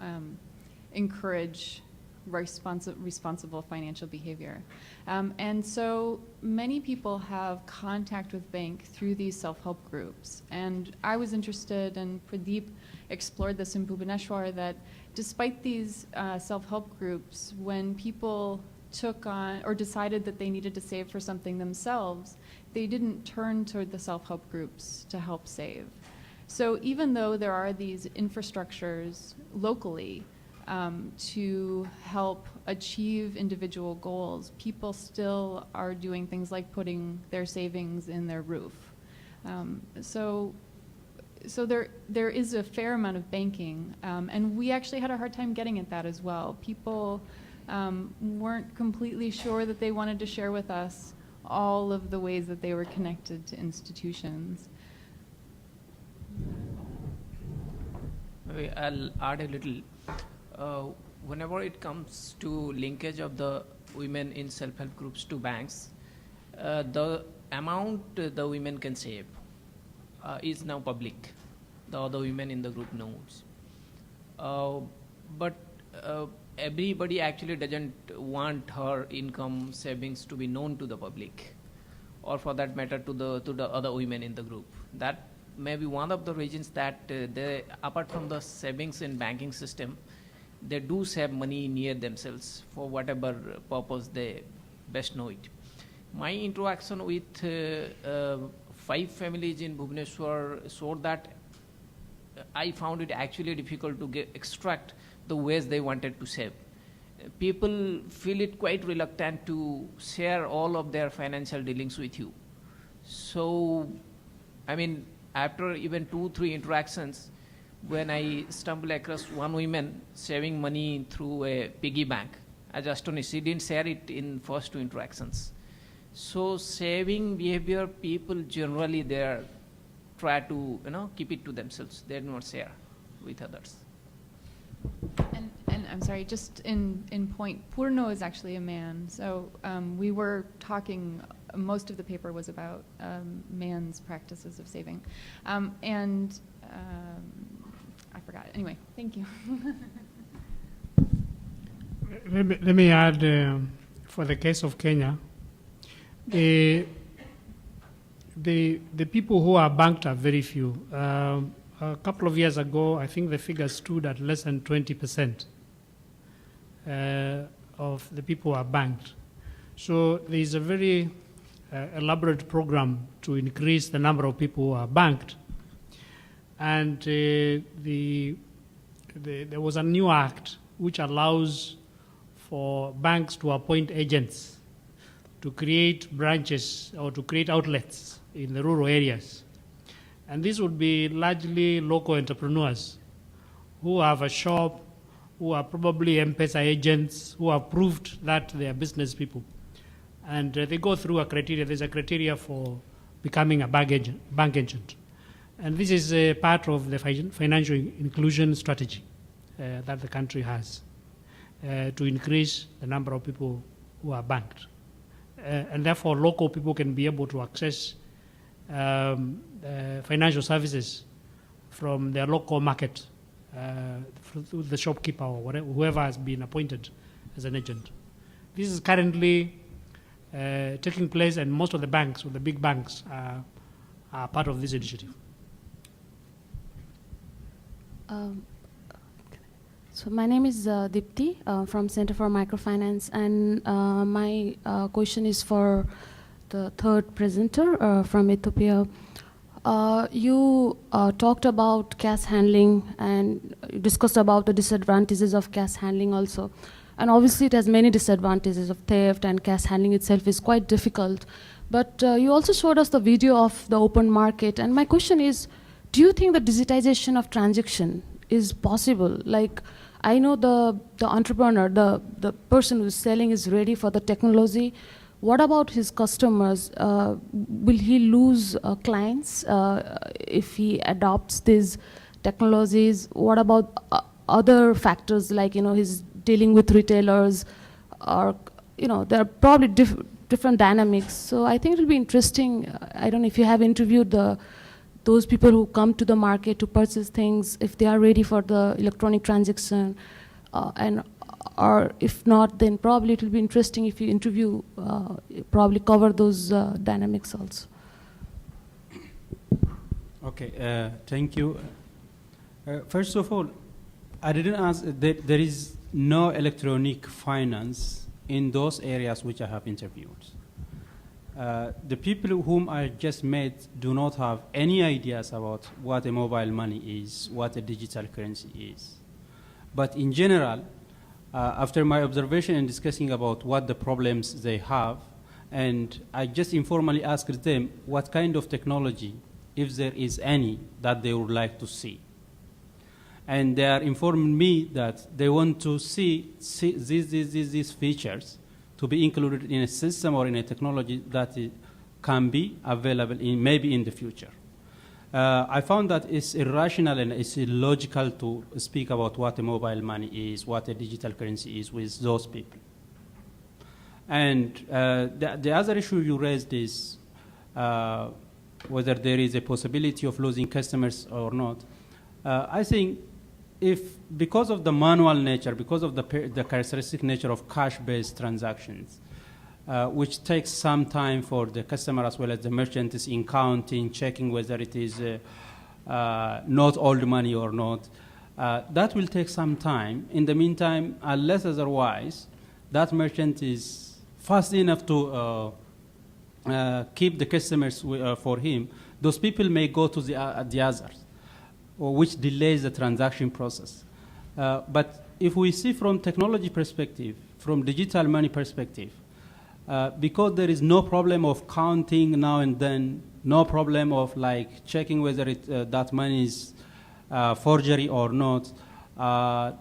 encourage responsible financial behavior. And so many people have contact with bank through these self-help groups. And I was interested, and Pradeep explored this in Bhubaneswar, that despite these self-help groups, when people took on or decided that they needed to save for something themselves, they didn't turn toward the self-help groups to help save. So even though there are these infrastructures locally to help achieve individual goals, people still are doing things like putting their savings in their roof. So there is a fair amount of banking, and we actually had a hard time getting at that as well. People weren't completely sure that they wanted to share with us all of the ways that they were connected to institutions. Maybe I'll add a little. Whenever it comes to linkage of the women in self-help groups to banks, the amount the women can save is now public. The other women in the group knows. But everybody actually doesn't want her income savings to be known to the public, or for that matter to the other women in the group. That may be one of the reasons that they, apart from the savings in banking system, they do save money near themselves for whatever purpose they best know it. My interaction with 5 families in Bhubaneswar showed that I found it actually difficult to extract the ways they wanted to save. People feel it quite reluctant to share all of their financial dealings with you. So, I mean, after even 2-3 interactions, when I stumbled across one woman saving money through a piggy bank, I was astonished. She didn't share it in first 2 interactions. So saving behavior, people generally there try to keep it to themselves. They do not share with others. And I'm sorry, just in point, Purno is actually a man. So we were talking, most of the paper was about man's practices of saving. And I forgot. Anyway, thank you. Let me add, for the case of Kenya, the people who are banked are very few. A couple of years ago, I think the figure stood at less than 20% of the people who are banked. So there is a very elaborate program to increase the number of people who are banked. And there was a new act which allows for banks to appoint agents to create branches or to create outlets in the rural areas. And this would be largely local entrepreneurs who have a shop, who are probably M-Pesa agents, who have proved that they are business people. And they go through a criteria. There's a criteria for becoming a bank agent. And this is a part of the financial inclusion strategy that the country has to increase the number of people who are banked. And therefore, local people can be able to access financial services from their local market through the shopkeeper or whatever, whoever has been appointed as an agent. This is currently taking place, and most of the banks, or the big banks, are part of this initiative. So my name is Dipti from Center for Microfinance, and my question is for the third presenter from Ethiopia. You talked about cash handling and discussed about the disadvantages of cash handling also. And obviously it has many disadvantages of theft, and cash handling itself is quite difficult. But you also showed us the video of the open market. And my question is, do you think the digitization of transaction is possible? Like, I know the entrepreneur, the person who's selling is ready for the technology. What about his customers? Will he lose clients if he adopts these technologies? What about other factors, like, he's dealing with retailers, or, there are probably different dynamics. So I think it'll be interesting. I don't know if you have interviewed those people who come to the market to purchase things, if they are ready for the electronic transaction, or if not, then probably it will be interesting if you interview, probably cover those dynamics also. Okay, thank you. First of all, I didn't ask, there is no electronic finance in those areas which I have interviewed. The people whom I just met do not have any ideas about what a mobile money is, what a digital currency is. But in general, after my observation and discussing about what the problems they have, and I just informally asked them what kind of technology, if there is any, that they would like to see. And they are informing me that they want to see these features to be included in a system or in a technology that can be available maybe in the future. I found that it's irrational and it's illogical to speak about what a mobile money is, what a digital currency is with those people. And the other issue you raised is whether there is a possibility of losing customers or not. I think because of the manual nature, because of the characteristic nature of cash-based transactions, which takes some time for the customer as well as the merchants in counting, checking whether it is not old money or not, that will take some time. In the meantime, unless otherwise, that merchant is fast enough to keep the customers for him, those people may go to the others. or which delays the transaction process. But if we see from technology perspective, from digital money perspective, because there is no problem of counting now and then, no problem of like checking whether that money is forgery or not,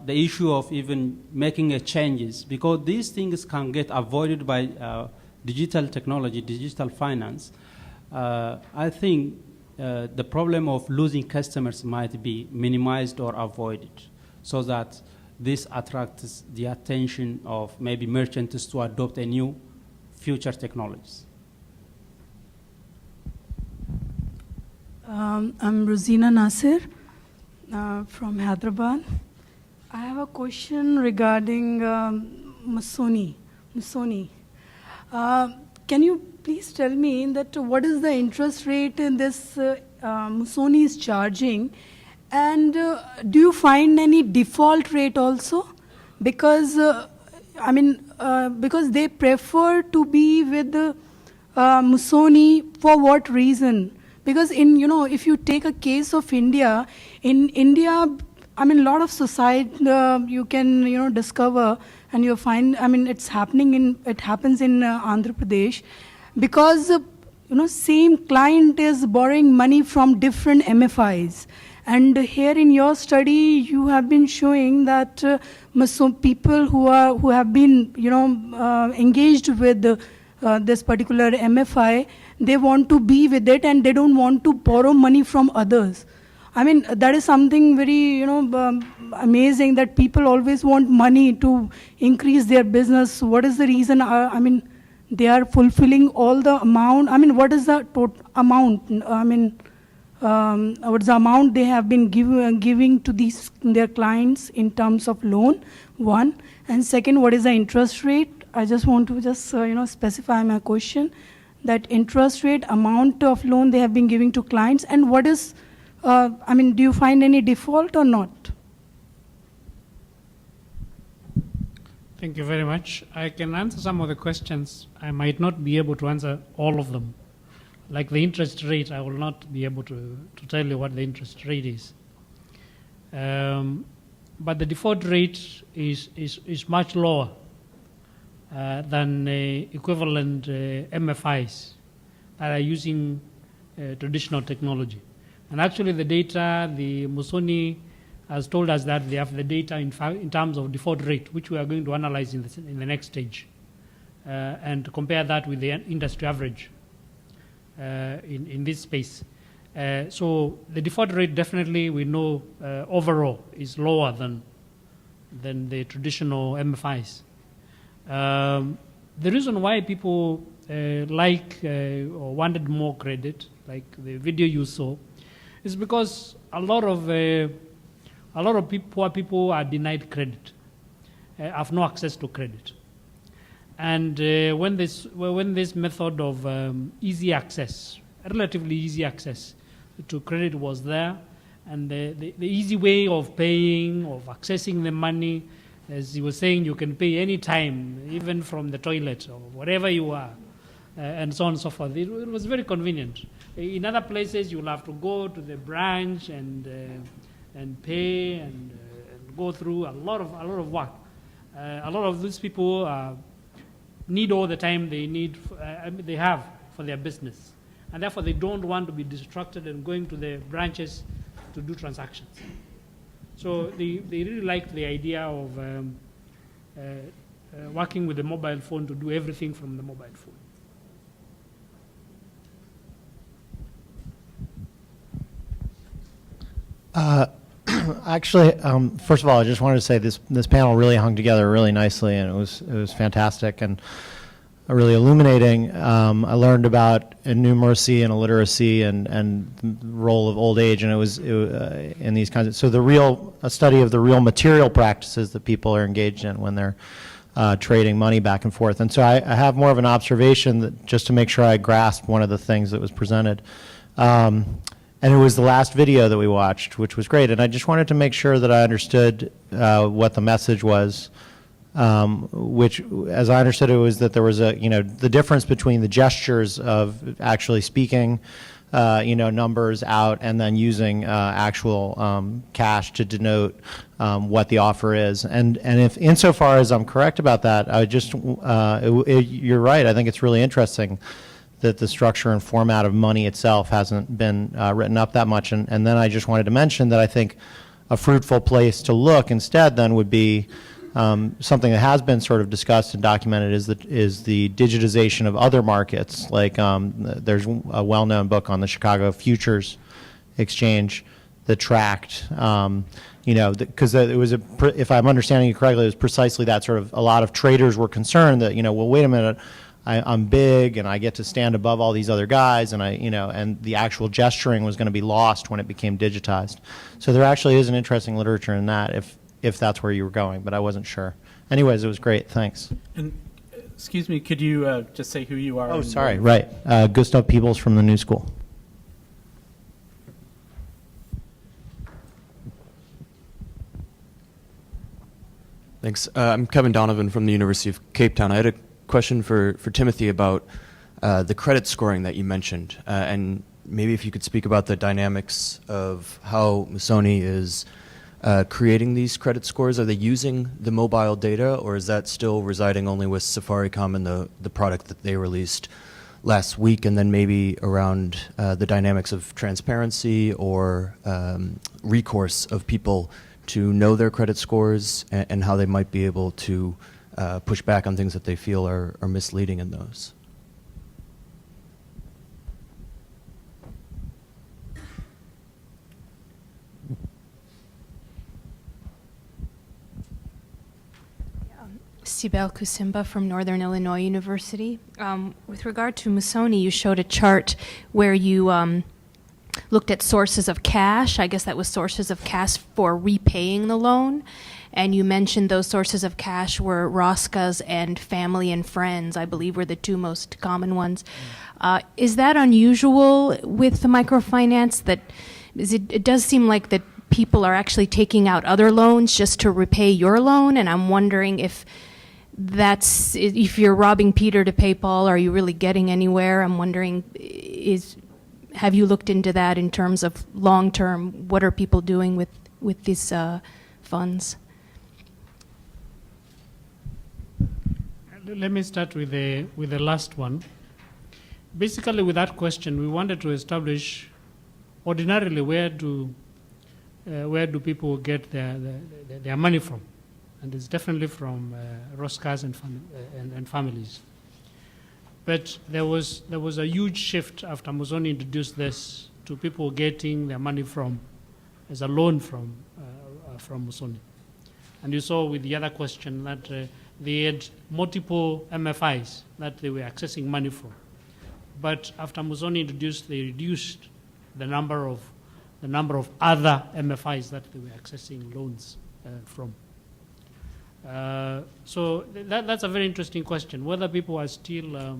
the issue of even making changes, because these things can get avoided by digital technology, digital finance. I think the problem of losing customers might be minimized or avoided, so that this attracts the attention of maybe merchants to adopt a new future technologies. I'm Rosina Nasir from Hyderabad. I have a question regarding Musoni. Can you please tell me that what is the interest rate in this Musoni is charging, and do you find any default rate also? Because because they prefer to be with Musoni for what reason? Because if you take a case of India, in India, a lot of society you can discover, and you find it happens in Andhra Pradesh, because same client is borrowing money from different MFIs. And here in your study, you have been showing that people who have been engaged with this particular MFI, they want to be with it and they don't want to borrow money from others. That is something very amazing, that people always want money to increase their business. What is the reason? They are fulfilling all the amount. What is the total amount? What's the amount they have been giving to their clients in terms of loan? One. And second, what is the interest rate? I just want to specify my question, that interest rate, amount of loan they have been giving to clients, and what is, do you find any default or not? Thank you very much. I can answer some of the questions. I might not be able to answer all of them. Like the interest rate, I will not be able to tell you what the interest rate is. But the default rate is much lower than equivalent MFIs that are using traditional technology. And actually the data, the Musoni has told us that they have the data in terms of default rate, which we are going to analyze in the next stage, and compare that with the industry average in this space. So the default rate, definitely we know overall is lower than the traditional MFIs. The reason why people like or wanted more credit, like the video you saw, is because a lot of poor people are denied credit, have no access to credit. And when this method of easy access, relatively easy access to credit was there, and the easy way of paying, of accessing the money, as you were saying, you can pay any time, even from the toilet or wherever you are, and so on and so forth. It was very convenient. In other places, you'll have to go to the branch and pay and go through a lot of work. A lot of these people need all the time they have for their business, and therefore they don't want to be distracted and going to the branches to do transactions. So they really liked the idea of working with the mobile phone to do everything from the mobile phone. Actually, first of all, I just wanted to say this panel really hung together really nicely, and it was fantastic and really illuminating. I learned about numeracy and illiteracy and the role of old age, and it was in these kinds of, so a study of the real material practices that people are engaged in when they're trading money back and forth. And so I have more of an observation that just to make sure I grasp one of the things that was presented. And it was the last video that we watched, which was great. And I just wanted to make sure that I understood what the message was, which, as I understood it, was that there was the difference between the gestures of actually speaking numbers out and then using actual cash to denote what the offer is. And if insofar as I'm correct about that, I just you're right. I think it's really interesting that the structure and format of money itself hasn't been written up that much. And then I just wanted to mention that I think a fruitful place to look instead then would be something that has been sort of discussed and documented is the digitization of other markets. Like there's a well-known book on the Chicago Futures Exchange that tracked, because it was if I'm understanding you correctly, it was precisely that sort of, a lot of traders were concerned that, well, wait a minute, I'm big and I get to stand above all these other guys, and and the actual gesturing was going to be lost when it became digitized. So there actually is an interesting literature in that, if that's where you were going, but I wasn't sure. Anyways, it was great. Thanks. And excuse me, could you just say who you are? Oh, sorry. Right. Gustav Peebles from the New School. Thanks. I'm Kevin Donovan from the University of Cape Town. I had a question for Timothy about the credit scoring that you mentioned, and maybe if you could speak about the dynamics of how Musoni is creating these credit scores. Are they using the mobile data, or is that still residing only with Safaricom and the product that they released last week? And then maybe around the dynamics of transparency or recourse of people to know their credit scores and how they might be able to push back on things that they feel are misleading in those. Sibel Kusimba from Northern Illinois University. With regard to Musoni, you showed a chart where you looked at sources of cash. I guess that was sources of cash for repaying the loan. And you mentioned those sources of cash were Roscas and family and friends, I believe were the two most common ones. Is that unusual with the microfinance? It does seem like that people are actually taking out other loans just to repay your loan, and I'm wondering if you're robbing Peter to pay Paul, are you really getting anywhere? I'm wondering, have you looked into that in terms of long term? What are people doing with these funds? Let me start with the last one. Basically, with that question, we wanted to establish ordinarily where do people get their money from, and it's definitely from Roscas and families. But there was a huge shift after Musoni introduced this to people getting their money as a loan from Musoni. And you saw with the other question that they had multiple MFIs that they were accessing money from. But after Musoni introduced, they reduced the number of other MFIs that they were accessing loans from. So that's a very interesting question, whether people are still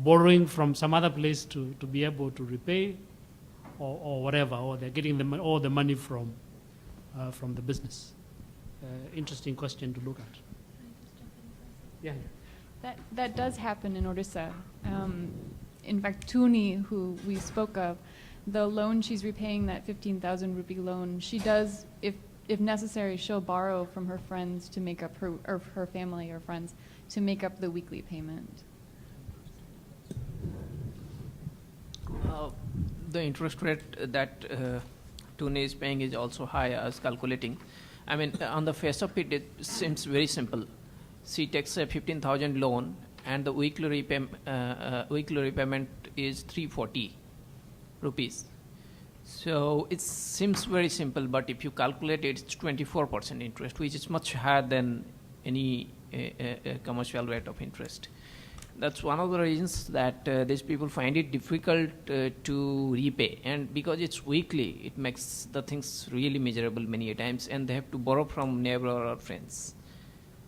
borrowing from some other place to be able to repay or whatever, or they're getting all the money from the business. Interesting question to look at. Yeah. That does happen in Odisha. In fact, Tuni, who we spoke of, the loan she's repaying, that 15,000 rupee loan, she does, if necessary, she'll borrow from her friends to make up her family or friends to make up the weekly payment. The interest rate that Tuni is paying is also high as calculating. I mean, on the face of it, it seems very simple. She takes a 15,000 loan, and the weekly repayment is 340 rupees. So it seems very simple, but if you calculate it, it's 24% interest, which is much higher than any commercial rate of interest. That's one of the reasons that these people find it difficult to repay. And because it's weekly, it makes the things really miserable many times, and they have to borrow from neighbor or friends.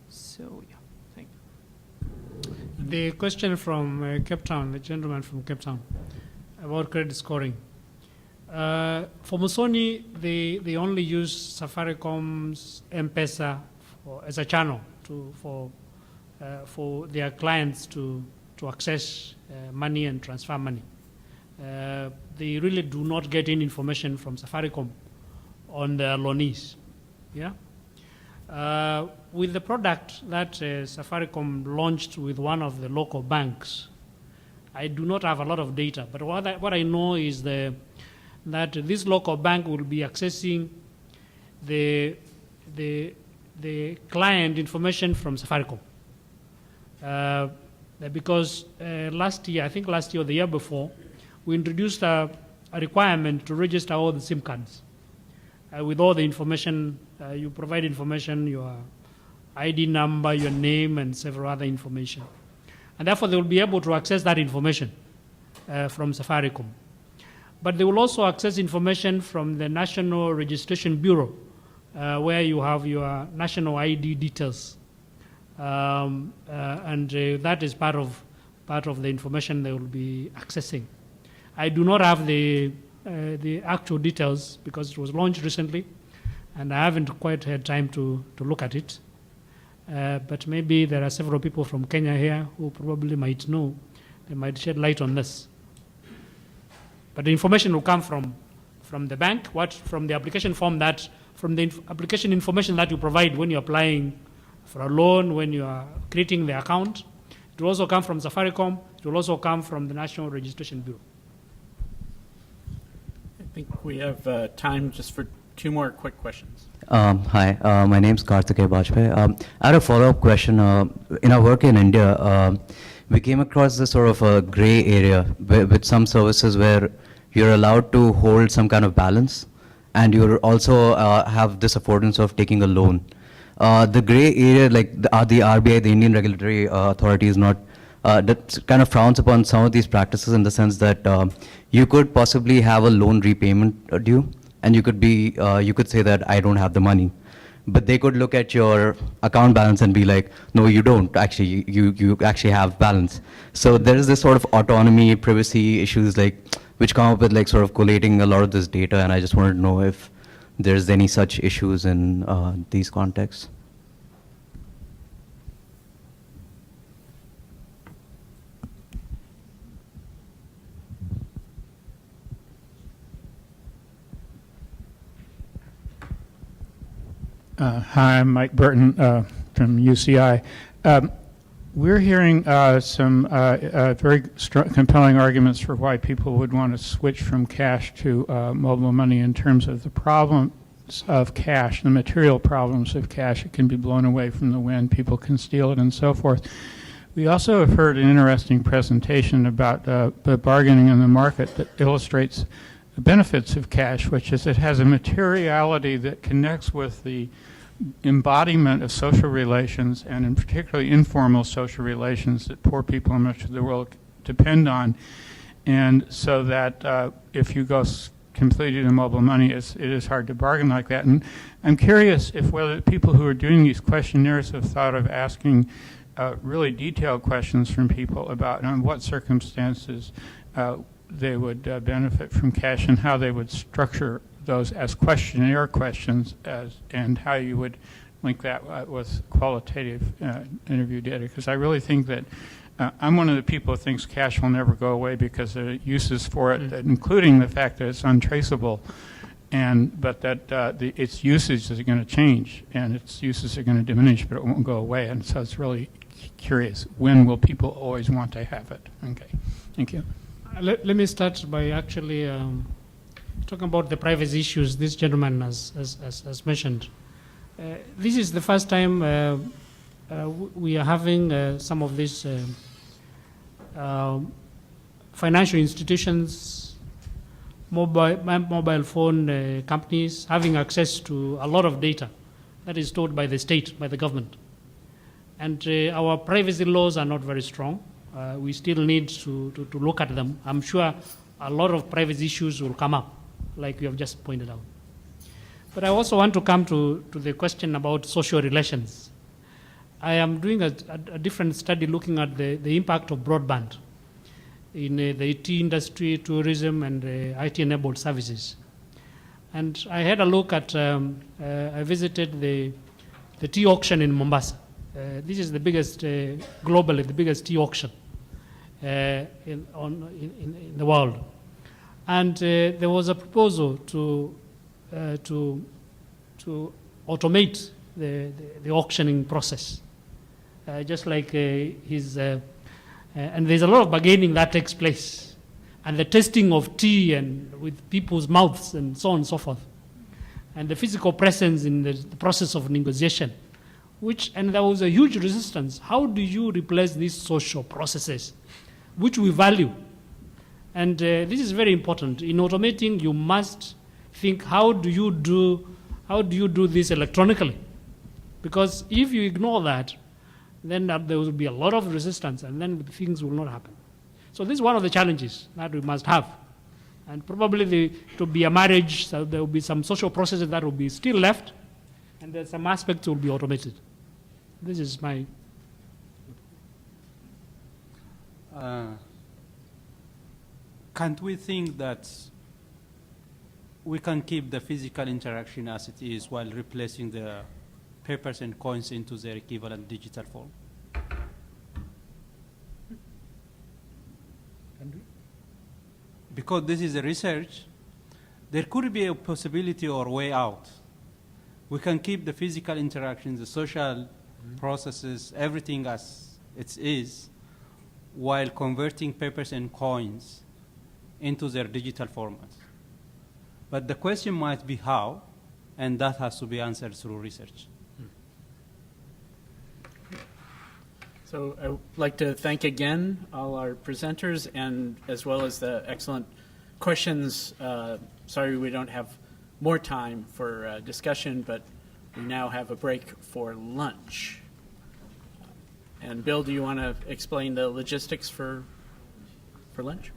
So, yeah, thank you. The question from Cape Town, the gentleman from Cape Town, about credit scoring. For Musoni, they only use Safaricom's M-Pesa as a channel for their clients to access money and transfer money. they really do not get any information from Safaricom on their loanees. Yeah? With the product that Safaricom launched with one of the local banks, I do not have a lot of data, but what I know is that this local bank will be accessing the client information from Safaricom. Because last year, I think last year or the year before, we introduced a requirement to register all the SIM cards with all the information. You provide information, your ID number, your name, and several other information. And therefore, they will be able to access that information from Safaricom. But they will also access information from the National Registration Bureau, where you have your national ID details. And that is part of the information they will be accessing. I do not have the actual details because it was launched recently, and I haven't quite had time to look at it. But maybe there are several people from Kenya here who probably might know. They might shed light on this. But the information will come from the bank, from the application form from the application information that you provide when you're applying for a loan, when you are creating the account. It will also come from Safaricom. It will also come from the National Registration Bureau. I think we have time just for 2 more quick questions. Hi, my name is Karthikeya Bajpayee. I had a follow-up question. In our work in India, we came across this sort of a gray area with some services where you're allowed to hold some kind of balance, and you also have this affordance of taking a loan. The gray area, like the RBI, the Indian Regulatory Authority, is not that kind of frowns upon some of these practices in the sense that you could possibly have a loan repayment due, and you could say that I don't have the money, but they could look at your account balance and be like, no, you don't actually, you actually have balance. So there is this sort of autonomy, privacy issues which come up with sort of collating a lot of this data, and I just wanted to know if there's any such issues in these contexts. Hi, I'm Mike Burton from UCI. We're hearing some very compelling arguments for why people would want to switch from cash to mobile money in terms of the problems of cash, the material problems of cash. It can be blown away from the wind, people can steal it, and so forth. We also have heard an interesting presentation about the bargaining in the market that illustrates the benefits of cash, which is it has a materiality that connects with the embodiment of social relations, and in particularly informal social relations that poor people in much of the world depend on. And so that if you go completely to mobile money, it is hard to bargain like that. And I'm curious if whether people who are doing these questionnaires have thought of asking really detailed questions from people about on what circumstances they would benefit from cash and how they would structure those as questionnaire questions and how you would link that with qualitative interview data. Because I really think that I'm one of the people who thinks cash will never go away because there are uses for it, including the fact that it's untraceable, but that its usage is going to change and its uses are going to diminish, but it won't go away. And so it's really curious, when will people always want to have it? Okay, thank you. Let me start by actually talking about the privacy issues this gentleman has mentioned. This is the first time we are having some of these financial institutions, mobile phone companies having access to a lot of data that is stored by the state, by the government. And our privacy laws are not very strong. We still need to look at them. I'm sure a lot of privacy issues will come up, like you have just pointed out. But I also want to come to the question about social relations. I am doing a different study looking at the impact of broadband in the IT industry, tourism, and IT-enabled services. And I had a look at, I visited the tea auction in Mombasa. This is the biggest, globally, the biggest tea auction in the world. And there was a proposal to automate the auctioning process, just like and there's a lot of bargaining that takes place, and the testing of tea and with people's mouths and so on and so forth, and the physical presence in the process of negotiation, and there was a huge resistance. How do you replace these social processes, which we value? And this is very important. In automating, you must think, how do you do this electronically? Because if you ignore that, then there will be a lot of resistance, and then things will not happen. So this is one of the challenges that we must have. And probably to be a marriage, so there will be some social processes that will be still left, and then some aspects will be automated. This is my... Can't we think that we can keep the physical interaction as it is while replacing the papers and coins into their equivalent digital form? Because this is a research, there could be a possibility or way out. We can keep the physical interactions, the social processes, everything as it is, while converting papers and coins into their digital formats. But the question might be how, and that has to be answered through research. So I would like to thank again all our presenters, and as well as the excellent questions. Sorry we don't have more time for discussion, but we now have a break for lunch. And Bill, do you want to explain the logistics for lunch?